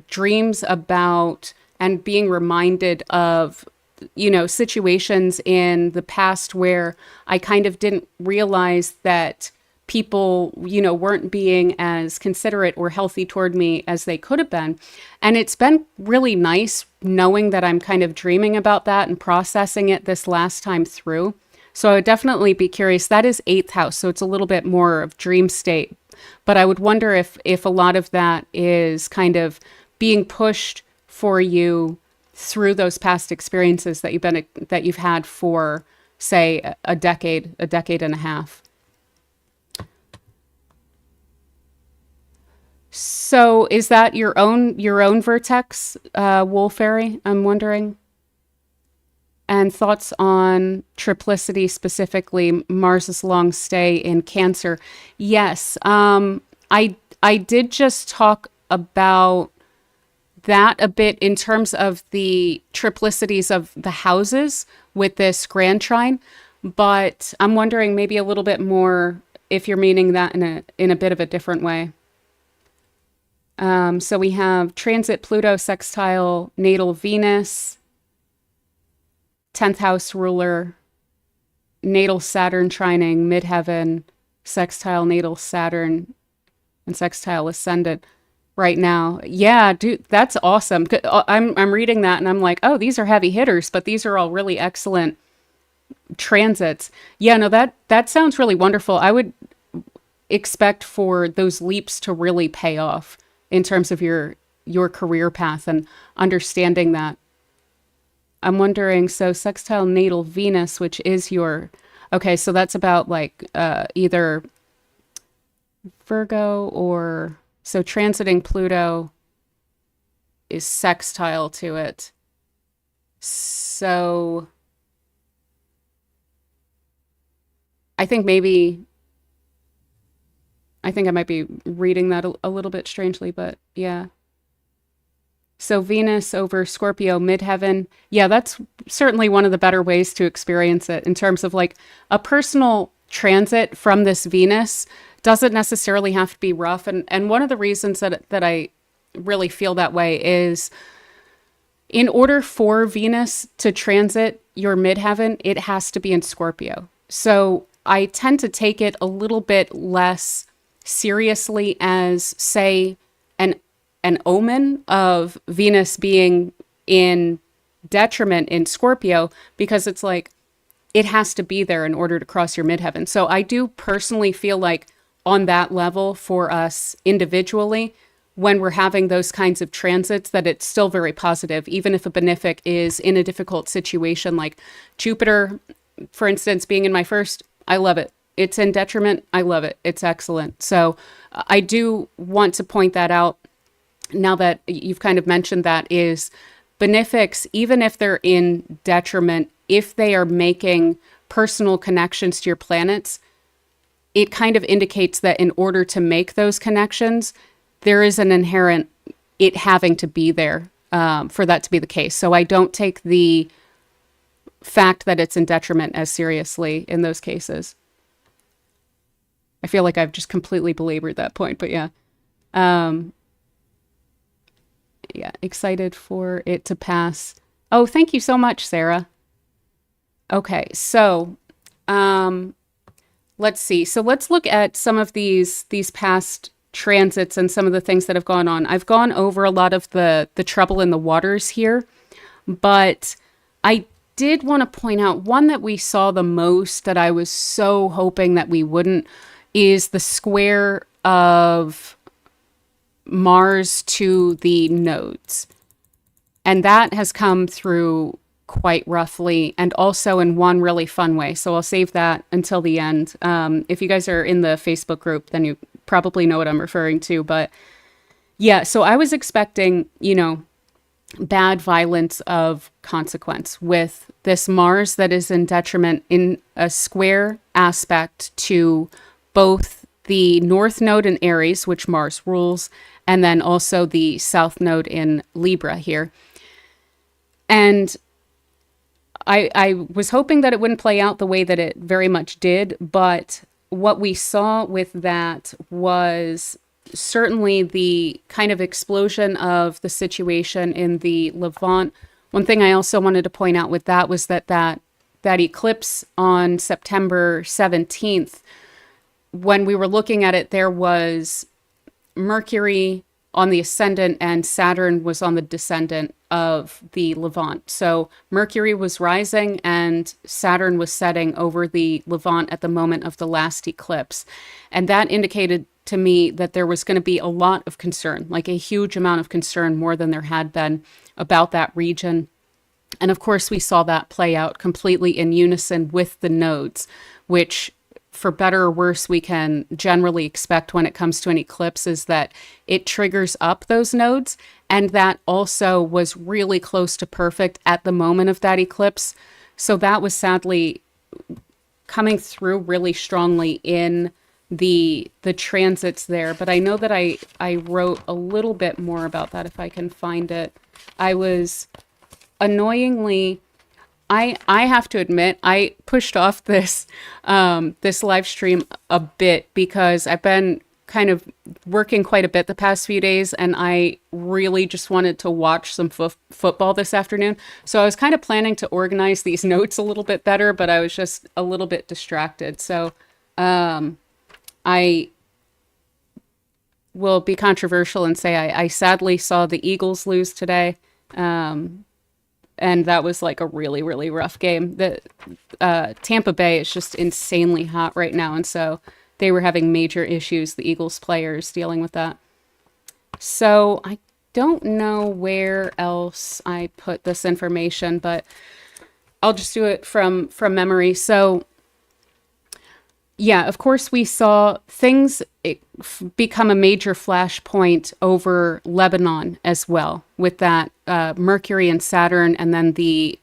dreams about and being reminded of, you know, situations in the past where I kind of didn't realize that people, you know, weren't being as considerate or healthy toward me as they could have been. And it's been really nice knowing that I'm kind of dreaming about that and processing it this last time through. So I would definitely be curious. That is 8th house, so it's a little bit more of dream state. But I would wonder if a lot of that is kind of being pushed for you through those past experiences that you've had for, say, a decade and a half. So is that your own vertex, Wool Fairy? I'm wondering. And thoughts on triplicity, specifically Mars's long stay in Cancer. Yes, I did just talk about that a bit in terms of the triplicities of the houses with this grand trine, but I'm wondering maybe a little bit more if you're meaning that in a bit of a different way. So we have transit Pluto, sextile natal Venus, 10th house ruler, natal Saturn trining midheaven, sextile natal Saturn, and sextile ascendant right now. Yeah, dude, that's awesome. I'm reading that and I'm like, oh, these are heavy hitters, but these are all really excellent transits. Yeah, no, that sounds really wonderful. I would expect for those leaps to really pay off in terms of your career path and understanding that. I'm wondering, so sextile natal Venus, which is okay, so that's about like either Virgo or, so transiting Pluto is sextile to it. So I think I might be reading that a little bit strangely, but yeah. So Venus over Scorpio midheaven. Yeah, that's certainly one of the better ways to experience it in terms of like a personal transit from this Venus doesn't necessarily have to be rough. And one of the reasons that I really feel that way is in order for Venus to transit your midheaven, it has to be in Scorpio. So I tend to take it a little bit less seriously as, say, an omen of Venus being in detriment in Scorpio, because it's like it has to be there in order to cross your midheaven. So I do personally feel like on that level for us individually, when we're having those kinds of transits, that it's still very positive, even if a benefic is in a difficult situation, like Jupiter, for instance, being in my first, I love it. It's in detriment, I love it. It's excellent. So I do want to point that out now that you've kind of mentioned that, is benefics, even if they're in detriment, if they are making personal connections to your planets, it kind of indicates that in order to make those connections, there is an inherent it having to be there for that to be the case. So I don't take the fact that it's in detriment as seriously in those cases. I feel like I've just completely belabored that point, but yeah. Yeah, excited for it to pass. Oh, thank you so much, Sarah. Okay, so let's see. So let's look at some of these past transits and some of the things that have gone on. I've gone over a lot of the trouble in the waters here, but I did want to point out one that we saw the most that I was so hoping that we wouldn't is the square of Mars to the nodes. And that has come through quite roughly and also in one really fun way. So I'll save that until the end. If you guys are in the Facebook group, then you probably know what I'm referring to. But yeah, so I was expecting, bad violence of consequence with this Mars that is in detriment in a square aspect to both the North Node in Aries, which Mars rules, and then also the South Node in Libra here. And I was hoping that it wouldn't play out the way that it very much did, but what we saw with that was certainly the kind of explosion of the situation in the Levant. One thing I also wanted to point out with that was that eclipse on September 17th, when we were looking at it, there was Mercury on the ascendant and Saturn was on the descendant of the Levant. So Mercury was rising and Saturn was setting over the Levant at the moment of the last eclipse. And that indicated to me that there was going to be a lot of concern, like a huge amount of concern, more than there had been about that region. And of course, we saw that play out completely in unison with the nodes, which, for better or worse, we can generally expect when it comes to an eclipse is that it triggers up those nodes. And that also was really close to perfect at the moment of that eclipse. So that was sadly coming through really strongly in the transits there. But I know that I wrote a little bit more about that if I can find it. I was annoyingly... I have to admit, I pushed off this live stream a bit because I've been kind of working quite a bit the past few days, and I really just wanted to watch some football this afternoon. So I was kind of planning to organize these notes a little bit better, but I was just a little bit distracted. So I will be controversial and say I sadly saw the Eagles lose today. And that was like a really, really rough game. The Tampa Bay is just insanely hot right now. And so they were having major issues, the Eagles players, dealing with that. So I don't know where else I put this information, but I'll just do it from memory. So yeah, of course, we saw things become a major flashpoint over Lebanon as well, with that Mercury and Saturn, and then the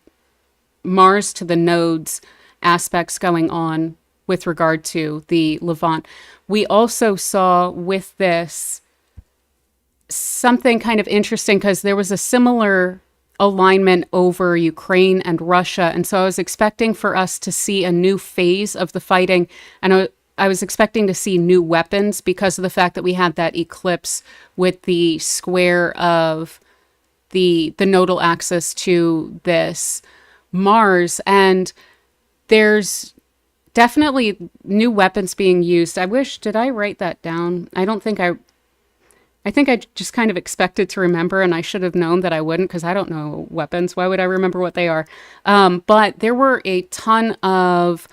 Mars to the nodes aspects going on with regard to the Levant. We also saw with this something kind of interesting because there was a similar alignment over Ukraine and Russia. And so I was expecting for us to see a new phase of the fighting. And I was expecting to see new weapons because of the fact that we had that eclipse with the square of the nodal axis to this Mars. And there's definitely new weapons being used. Did I write that down? I think I just kind of expected to remember, and I should have known that I wouldn't because I don't know weapons. Why would I remember what they are? But there were a ton of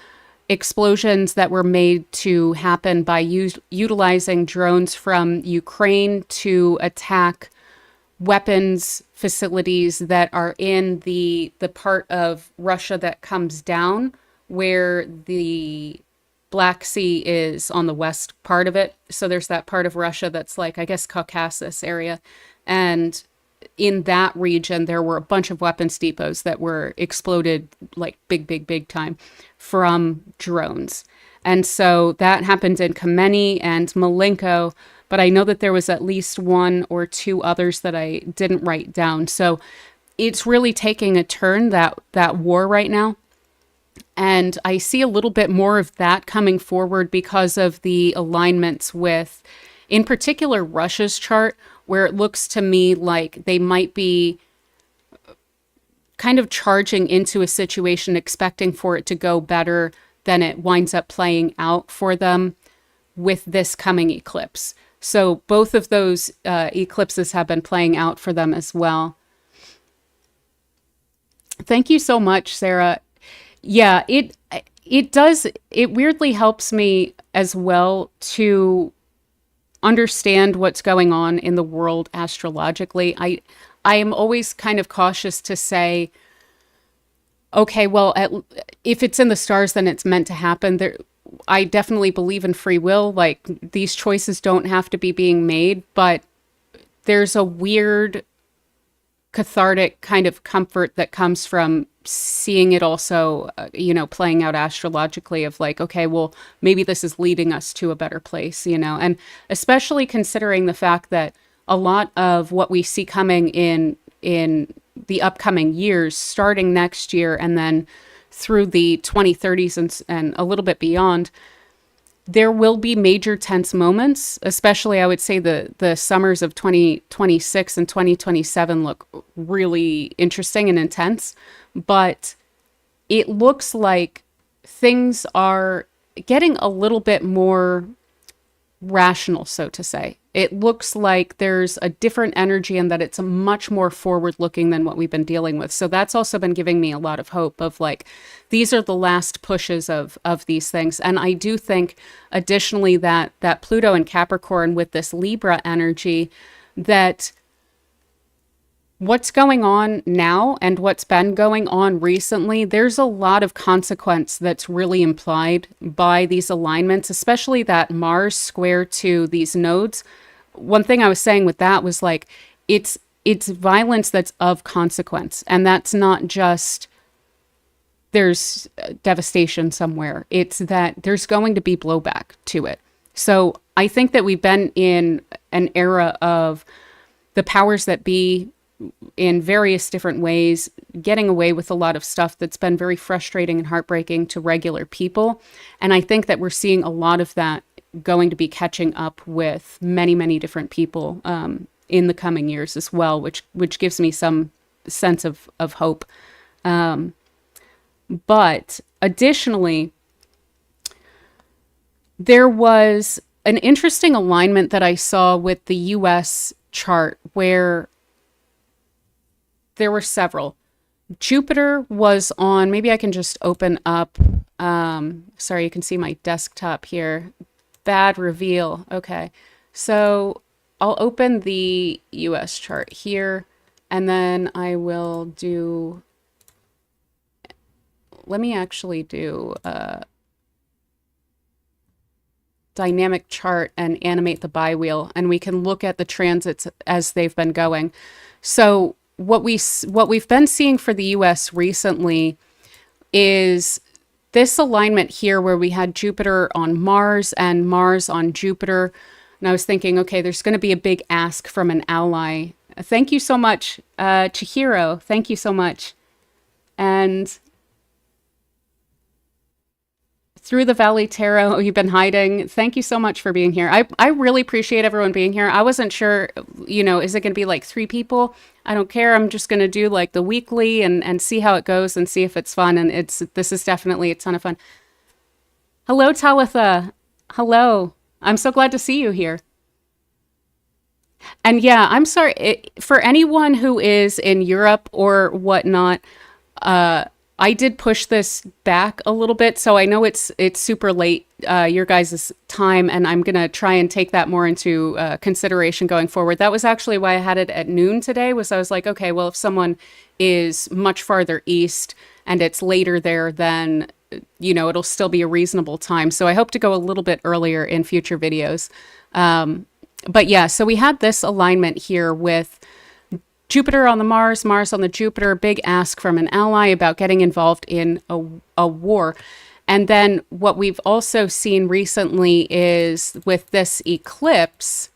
explosions that were made to happen by utilizing drones from Ukraine to attack weapons facilities that are in the part of Russia that comes down where the Black Sea is on the west part of it. So there's that part of Russia that's like, I guess, Caucasus area. And in that region, there were a bunch of weapons depots that were exploded like big time from drones. And so that happened in Kameni and Malenko, but I know that there was at least one or two others that I didn't write down. So it's really taking a turn, that war right now. And I see a little bit more of that coming forward because of the alignments with, in particular, Russia's chart, where it looks to me like they might be kind of charging into a situation, expecting for it to go better than it winds up playing out for them with this coming eclipse. So both of those eclipses have been playing out for them as well. Thank you so much, Sarah. Yeah, it does. It weirdly helps me as well to understand what's going on in the world astrologically. I am always kind of cautious to say, okay, well, if it's in the stars, then it's meant to happen. I definitely believe in free will. Like, these choices don't have to be being made, but there's a weird cathartic kind of comfort that comes from seeing it also, playing out astrologically of like, okay, well, maybe this is leading us to a better place, and especially considering the fact that a lot of what we see coming in the upcoming years, starting next year and then through the 2030s and a little bit beyond, there will be major tense moments, especially I would say the summers of 2026 and 2027 look really interesting and intense, but it looks like things are getting a little bit more rational, so to say. It looks like there's a different energy and that it's much more forward looking than what we've been dealing with. So that's also been giving me a lot of hope of like, these are the last pushes of these things. And I do think additionally that Pluto and Capricorn with this Libra energy, that what's going on now and what's been going on recently, there's a lot of consequence that's really implied by these alignments, especially that Mars square to these nodes. One thing I was saying with that was like, it's violence that's of consequence. And that's not just there's devastation somewhere. It's that there's going to be blowback to it. So I think that we've been in an era of the powers that be in various different ways, getting away with a lot of stuff that's been very frustrating and heartbreaking to regular people. And I think that we're seeing a lot of that going to be catching up with many, many different people in the coming years as well, which gives me some sense of hope. But additionally, there was an interesting alignment that I saw with the US chart where there were several. Jupiter was on, maybe I can just open up, sorry, you can see my desktop here. Bad reveal. Okay. So I'll open the US chart here and then I will do, let me actually do a dynamic chart and animate the bi-wheel and we can look at the transits as they've been going. So what we've been seeing for the US recently is this alignment here where we had Jupiter on Mars and Mars on Jupiter. And I was thinking, okay, there's going to be a big ask from an ally. Thank you so much, Chihiro. Thank you so much. And Through the Valley Tarot, you've been hiding. Thank you so much for being here. I really appreciate everyone being here. I wasn't sure, is it going to be like 3 people? I don't care. I'm just going to do like the weekly and see how it goes and see if it's fun. And this is definitely a ton of fun. Hello, Talitha. Hello. I'm so glad to see you here. And yeah, I'm sorry for anyone who is in Europe or whatnot. I did push this back a little bit, so I know it's super late your guys' time, and I'm going to try and take that more into consideration going forward. That was actually why I had it at noon today, was I was like, okay, well, if someone is much farther east and it's later there, then, it'll still be a reasonable time. So I hope to go a little bit earlier in future videos. But yeah, so we had this alignment here with Jupiter on the Mars, Mars on the Jupiter, big ask from an ally about getting involved in a war. And then what we've also seen recently is with this eclipse,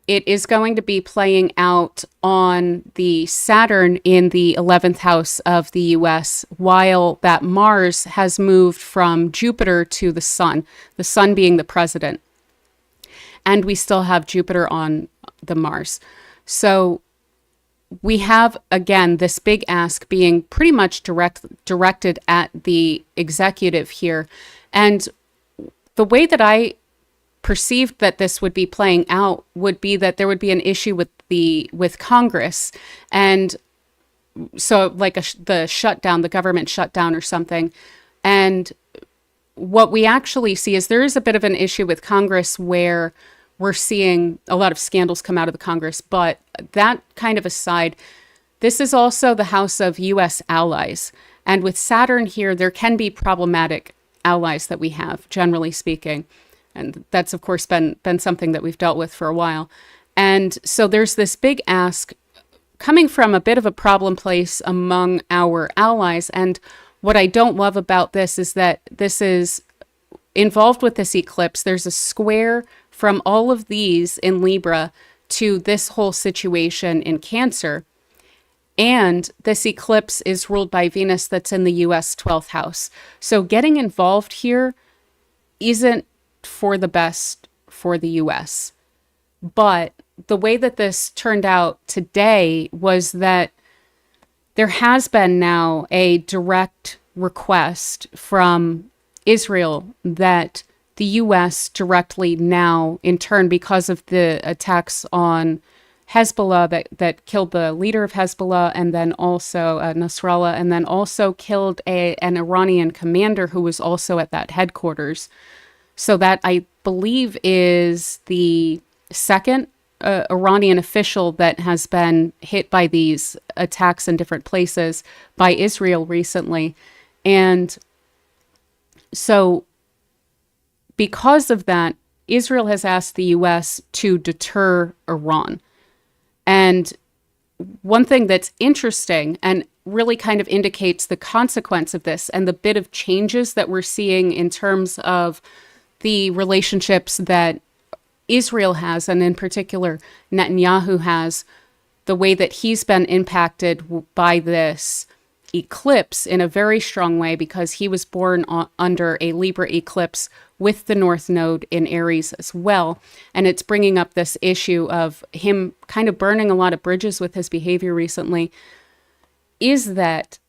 it is going to be playing out on the Saturn in the 11th house of the US, while that Mars has moved from Jupiter to the Sun being the president. And we still have Jupiter on the Mars. So we have, again, this big ask being pretty much directed at the executive here. And the way that I perceived that this would be playing out would be that there would be an issue with Congress. And so like the shutdown, the government shutdown or something. And what we actually see is there is a bit of an issue with Congress where we're seeing a lot of scandals come out of the Congress. But that kind of aside, this is also the house of U.S. allies. And with Saturn here, there can be problematic allies that we have, generally speaking. And that's, of course, been something that we've dealt with for a while. And so there's this big ask coming from a bit of a problem place among our allies. And what I don't love about this is that this is involved with this eclipse. There's a square from all of these in Libra to this whole situation in Cancer. And this eclipse is ruled by Venus that's in the US 12th house. So getting involved here isn't for the best for the US. But the way that this turned out today was that there has been now a direct request from Israel that the U.S. directly now, in turn, because of the attacks on Hezbollah that killed the leader of Hezbollah, and then also Nasrallah, and then also killed an Iranian commander who was also at that headquarters. So that, I believe, is the second Iranian official that has been hit by these attacks in different places by Israel recently. And so because of that, Israel has asked the U.S. to deter Iran. And one thing that's interesting and really kind of indicates the consequence of this and the bit of changes that we're seeing in terms of the relationships that Israel has, and in particular Netanyahu has, the way that he's been impacted by this eclipse in a very strong way, because he was born under a Libra eclipse with the North Node in Aries as well. And it's bringing up this issue of him kind of burning a lot of bridges with his behavior recently, is that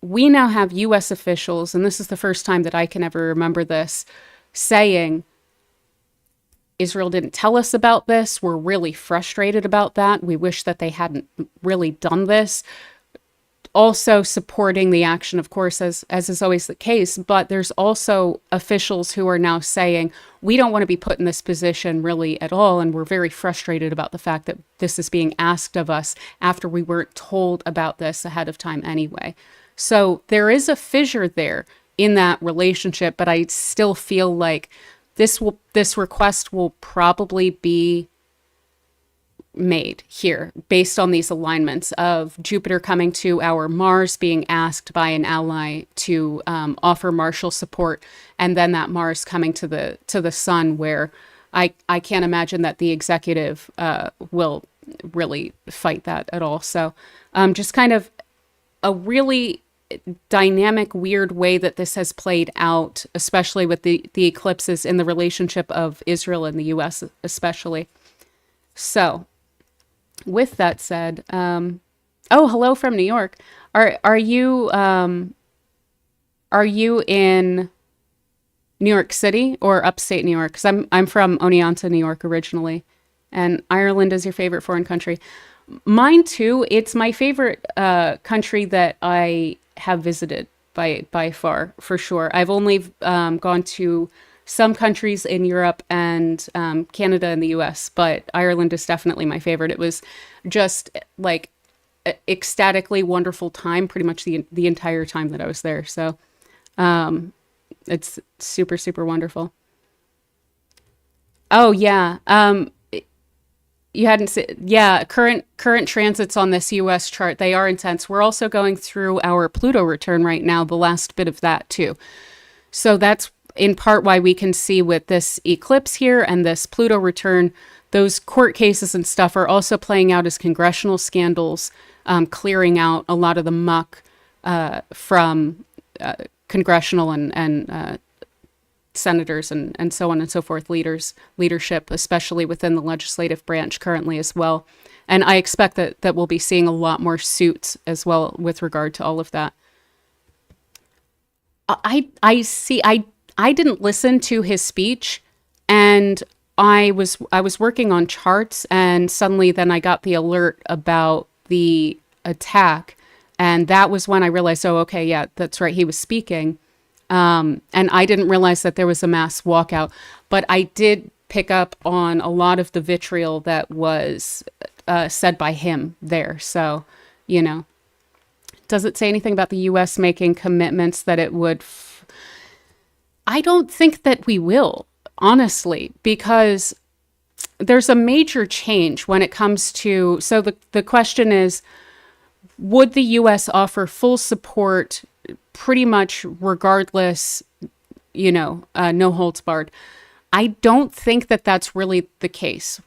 we now have U.S. officials, and this is the first time that I can ever remember this, saying, Israel didn't tell us about this. We're really frustrated about that. We wish that they hadn't really done this. Also supporting the action, of course, as is always the case, but there's also officials who are now saying, we don't want to be put in this position really at all, and we're very frustrated about the fact that this is being asked of us after we weren't told about this ahead of time anyway. So there is a fissure there in that relationship, but I still feel like this request will probably be made here based on these alignments of Jupiter coming to our Mars, being asked by an ally to offer martial support, and then that Mars coming to the Sun, where I can't imagine that the executive will really fight that at all. So just kind of a really dynamic, weird way that this has played out, especially with the eclipses in the relationship of Israel and the U.S. especially. So with that said, oh, hello from New York. Are you in New York City or upstate New York? Because I'm from Oneonta, New York originally, and Ireland is your favorite foreign country. Mine too. It's my favorite country that I have visited by far, for sure. I've only gone to some countries in Europe and Canada and the US, but Ireland is definitely my favorite. It was just like ecstatically wonderful time pretty much the entire time that I was there. So it's super, super wonderful. Oh yeah. You hadn't seen, yeah, current transits on this US chart, they are intense. We're also going through our Pluto return right now, the last bit of that too. So that's in part why we can see with this eclipse here and this Pluto return, those court cases and stuff are also playing out as congressional scandals, clearing out a lot of the muck from congressional and senators and so on and so forth, leadership, especially within the legislative branch currently as well. And I expect that we'll be seeing a lot more suits as well with regard to all of that. I didn't listen to his speech, and I was working on charts, and suddenly then I got the alert about the attack, and that was when I realized, oh, okay, yeah, that's right, he was speaking. And I didn't realize that there was a mass walkout, but I did pick up on a lot of the vitriol that was said by him there. So, does it say anything about the U.S. making commitments that it would? I don't think that we will, honestly, because there's a major change when it comes to. So the question is, would the U.S. offer full support pretty much regardless, no holds barred? I don't think that that's really the case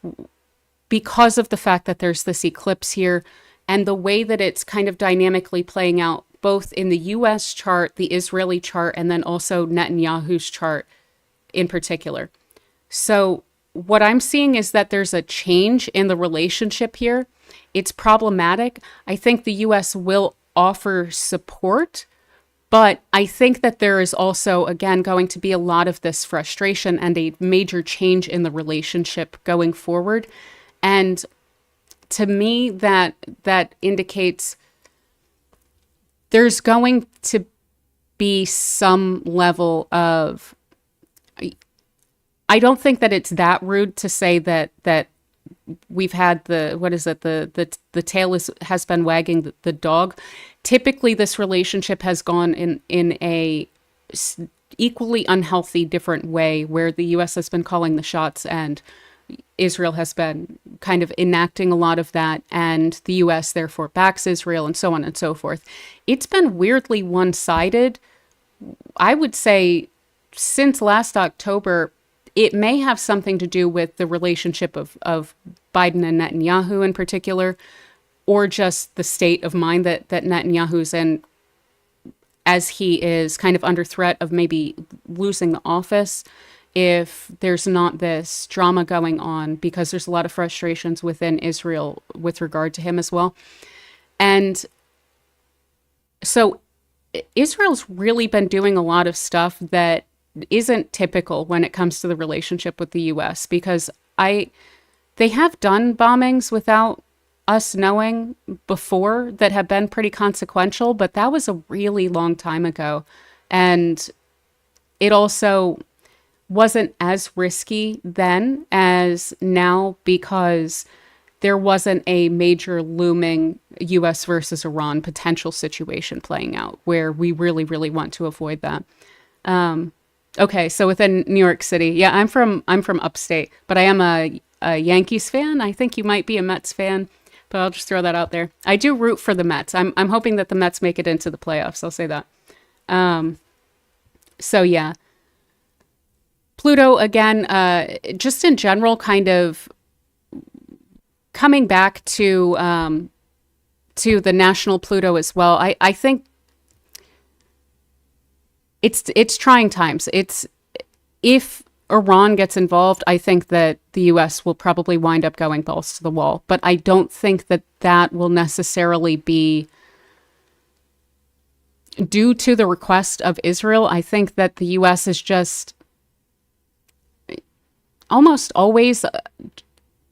because of the fact that there's this eclipse here and the way that it's kind of dynamically playing out both in the U.S. chart, the Israeli chart, and then also Netanyahu's chart in particular. So what I'm seeing is that there's a change in the relationship here. It's problematic. I think the U.S. will offer support, but I think that there is also, again, going to be a lot of this frustration and a major change in the relationship going forward. And to me, that indicates there's going to be some level of, I don't think that it's that rude to say that we've had the tail has been wagging the dog. Typically, this relationship has gone in a equally unhealthy, different way where the U.S. has been calling the shots and Israel has been kind of enacting a lot of that, and the U.S. therefore backs Israel and so on and so forth. It's been weirdly one-sided. I would say since last October, it may have something to do with the relationship of Biden and Netanyahu in particular, or just the state of mind that Netanyahu's in as he is kind of under threat of maybe losing the office if there's not this drama going on, because there's a lot of frustrations within Israel with regard to him as well. And so Israel's really been doing a lot of stuff that isn't typical when it comes to the relationship with the U.S., because they have done bombings without us knowing before that have been pretty consequential, but that was a really long time ago. And it also wasn't as risky then as now, because there wasn't a major looming U.S. versus Iran potential situation playing out where we really, really want to avoid that. Okay, so within New York City, yeah, I'm from upstate, but I am a Yankees fan. I think you might be a Mets fan, but I'll just throw that out there. I do root for the Mets. I'm hoping that the Mets make it into the playoffs. I'll say that. So yeah, Pluto again. Just in general, kind of coming back to the national Pluto as well. I think it's trying times. If Iran gets involved, I think that the U.S. will probably wind up going balls to the wall. But I don't think that will necessarily be due to the request of Israel. I think that the U.S. is just almost always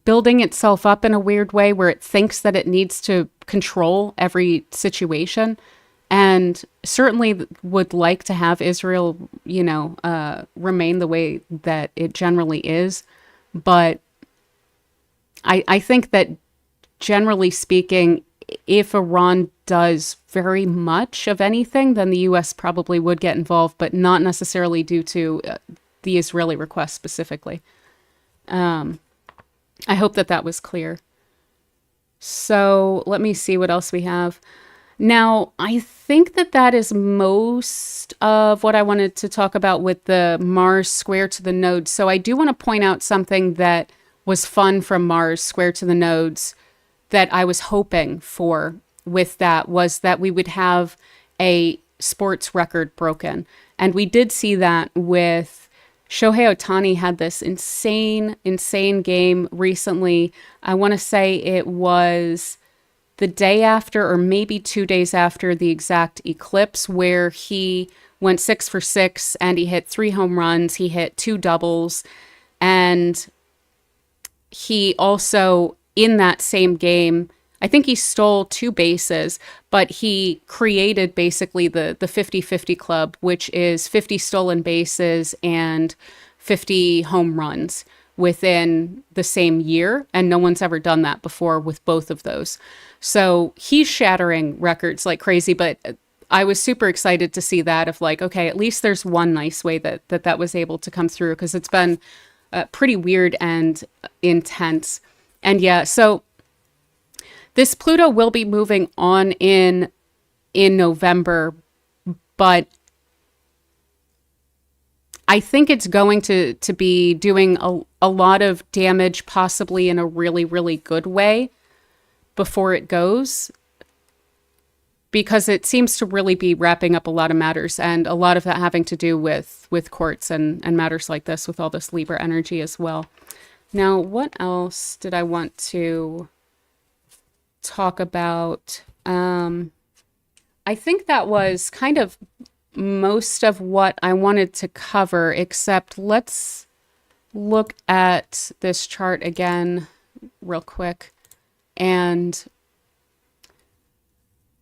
building itself up in a weird way where it thinks that it needs to control every situation, and certainly would like to have Israel, remain the way that it generally is. But I think that generally speaking, if Iran does very much of anything, then the U.S. probably would get involved, but not necessarily due to the Israeli request specifically. I hope that that was clear. So let me see what else we have. Now, I think that that is most of what I wanted to talk about with the Mars square to the nodes. So I do want to point out something that was fun from Mars square to the nodes that I was hoping for with that was that we would have a sports record broken. And we did see that with Shohei Ohtani had this insane game recently. I want to say it was the day after or maybe 2 days after the exact eclipse where he went 6 for 6 and he hit 3 home runs. He hit 2 doubles. And he also, in that same game, I think he stole 2 bases, but he created basically the 50-50 club, which is 50 stolen bases and 50 home runs within the same year. And no one's ever done that before with both of those. So he's shattering records like crazy, but I was super excited to see that of like, okay, at least there's one nice way that was able to come through because it's been pretty weird and intense. And yeah, so this Pluto will be moving on in November, but I think it's going to be doing a lot of damage, possibly in a really, really good way before it goes, because it seems to really be wrapping up a lot of matters, and a lot of that having to do with courts and matters like this with all this Libra energy as well. Now, what else did I want to talk about? I think that was kind of most of what I wanted to cover, except let's look at this chart again real quick and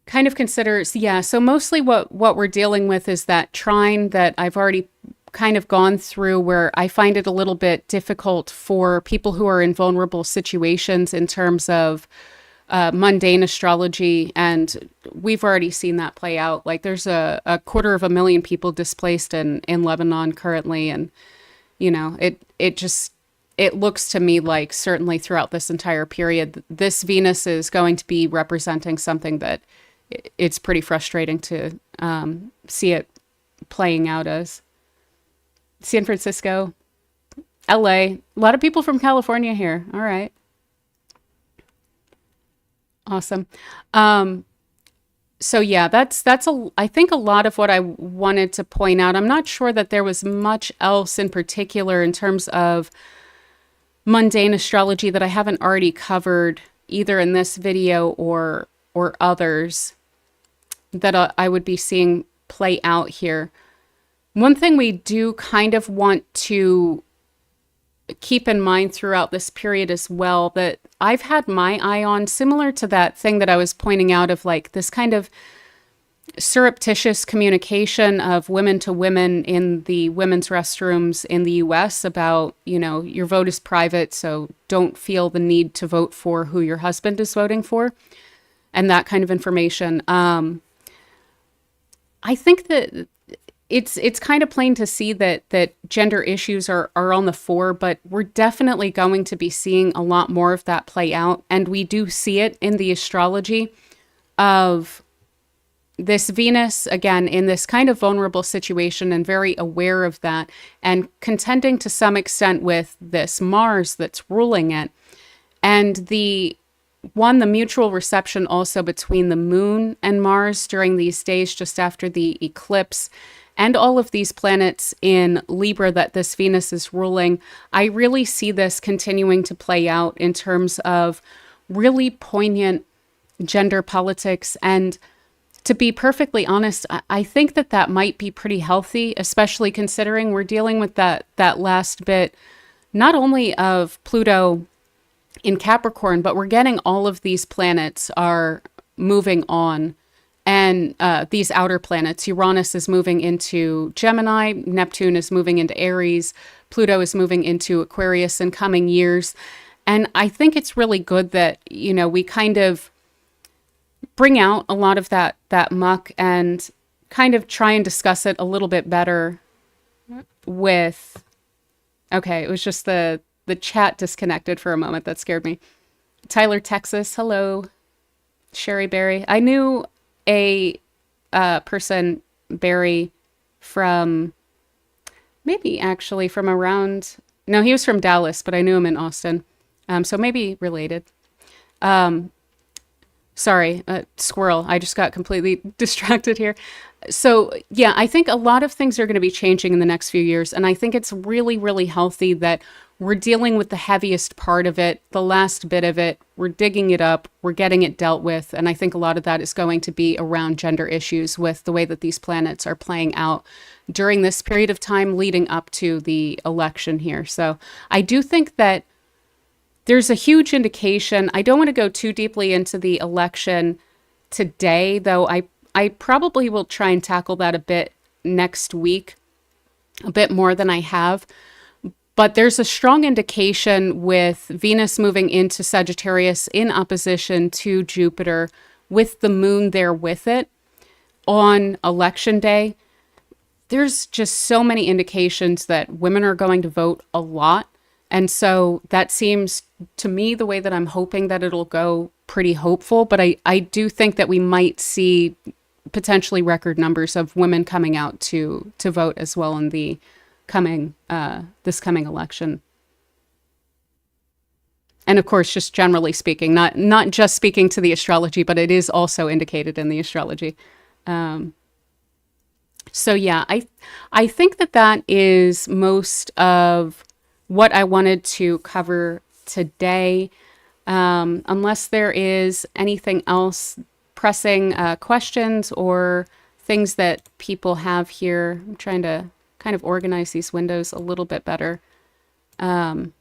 kind of consider, so mostly what we're dealing with is that trine that I've already kind of gone through, where I find it a little bit difficult for people who are in vulnerable situations in terms of mundane astrology, and we've already seen that play out. Like there's a 250,000 people displaced in Lebanon currently, and you know it looks to me like certainly throughout this entire period, this Venus is going to be representing something that it's pretty frustrating to see it playing out as. San Francisco, LA, a lot of people from California here. All right. Awesome. So yeah, that's I think a lot of what I wanted to point out. I'm not sure that there was much else in particular in terms of mundane astrology that I haven't already covered either in this video or others that I would be seeing play out here. One thing we do kind of want to keep in mind throughout this period as well that I've had my eye on, similar to that thing that I was pointing out of like this kind of surreptitious communication of women to women in the women's restrooms in the US about, you know, your vote is private, so don't feel the need to vote for who your husband is voting for, and that kind of information. I think that it's kind of plain to see that gender issues are on the fore, but we're definitely going to be seeing a lot more of that play out. And we do see it in the astrology of this Venus, again, in this kind of vulnerable situation and very aware of that and contending to some extent with this Mars that's ruling it. And the mutual reception also between the moon and Mars during these days just after the eclipse, and all of these planets in Libra that this Venus is ruling, I really see this continuing to play out in terms of really poignant gender politics. And to be perfectly honest, I think that might be pretty healthy, especially considering we're dealing with that last bit, not only of Pluto in Capricorn, but we're getting all of these planets are moving on. And these outer planets, Uranus is moving into Gemini, Neptune is moving into Aries, Pluto is moving into Aquarius in coming years. And I think it's really good that, you know, we kind of bring out a lot of that muck and kind of try and discuss it a little bit better with, okay, it was just the the chat disconnected for a moment. That scared me. Tyler, Texas. Hello. Sherry Berry. I knew a person, Barry, from maybe actually from around, no, he was from Dallas, but I knew him in Austin. So maybe related. Sorry, squirrel. I just got completely distracted here. So yeah, I think a lot of things are going to be changing in the next few years. And I think it's really, really healthy that we're dealing with the heaviest part of it, the last bit of it. We're digging it up. We're getting it dealt with. And I think a lot of that is going to be around gender issues with the way that these planets are playing out during this period of time leading up to the election here. So I do think that there's a huge indication. I don't want to go too deeply into the election today, though I probably will try and tackle that a bit next week, a bit more than I have. But there's a strong indication with Venus moving into Sagittarius in opposition to Jupiter, with the moon there with it on election day. There's just so many indications that women are going to vote a lot. And so that seems to me the way that I'm hoping that it'll go pretty hopeful. But I do think that we might see potentially record numbers of women coming out to vote as well in the coming this coming election. And of course, just generally speaking, not just speaking to the astrology, but it is also indicated in the astrology. So yeah, I think that is most of what I wanted to cover today. Unless there is anything else pressing questions or things that people have here. I'm trying to kind of organize these windows a little bit better. Then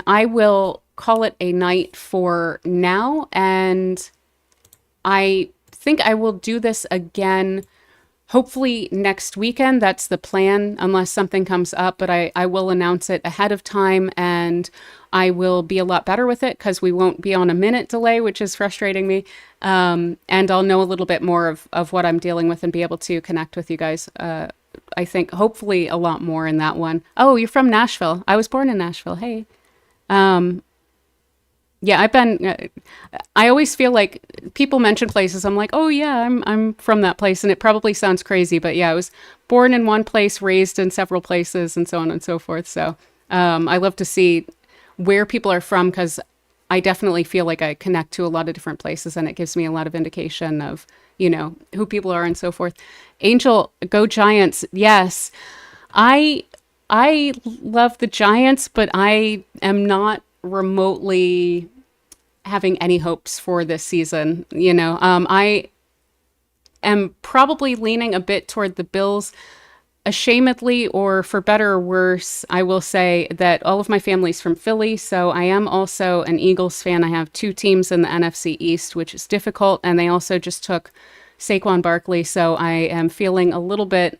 I will call it a night for now. And I think I will do this again hopefully next weekend. That's the plan, unless something comes up, but I will announce it ahead of time, and I will be a lot better with it because we won't be on a minute delay, which is frustrating me. And I'll know a little bit more of what I'm dealing with and be able to connect with you guys. I think hopefully a lot more in that one. Oh, you're from Nashville. I was born in Nashville. Hey. Yeah, I always feel like people mention places. I'm like, oh yeah, I'm from that place. And it probably sounds crazy, but yeah, I was born in one place, raised in several places, and so on and so forth. So I love to see where people are from, because I definitely feel like I connect to a lot of different places, and it gives me a lot of indication of, who people are and so forth. Angel, go Giants. Yes, I love the Giants, but I am not remotely having any hopes for this season. I am probably leaning a bit toward the Bills. Ashamedly, or for better or worse, I will say that all of my family's from Philly, so I am also an Eagles fan. I have two teams in the NFC East, which is difficult, and they also just took Saquon Barkley, so I am feeling a little bit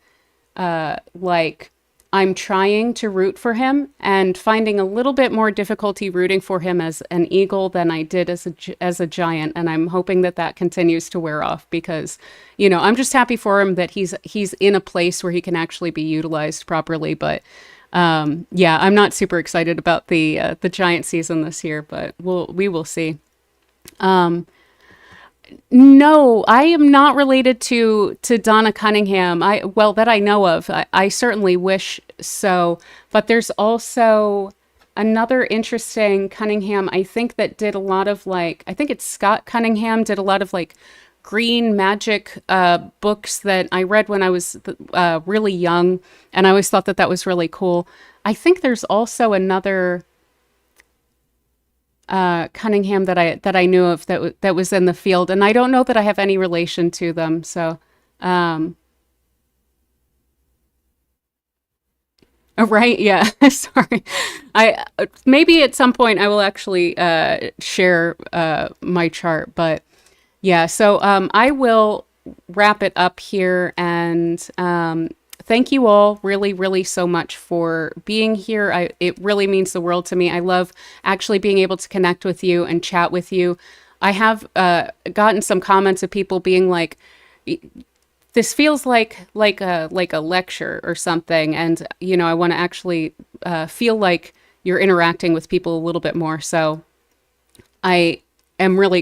like I'm trying to root for him and finding a little bit more difficulty rooting for him as an Eagle than I did as a Giant. And I'm hoping that continues to wear off, because, I'm just happy for him that he's in a place where he can actually be utilized properly. But yeah, I'm not super excited about the Giant season this year, but we will see. No, I am not related to Donna Cunningham. That I know of. I certainly wish so. But there's also another interesting Cunningham, I think, that did a lot of I think it's Scott Cunningham, did a lot of green magic books that I read when I was really young. And I always thought that was really cool. I think there's also another Cunningham that I knew of that was in the field, and I don't know that I have any relation to them. So, right, yeah. Sorry, I maybe at some point I will actually share my chart, but yeah. So I will wrap it up here, and thank you all really, really so much for being here. It really means the world to me. I love actually being able to connect with you and chat with you. I have gotten some comments of people being like, this feels like a lecture or something, and I want to actually feel like you're interacting with people a little bit more. So I am really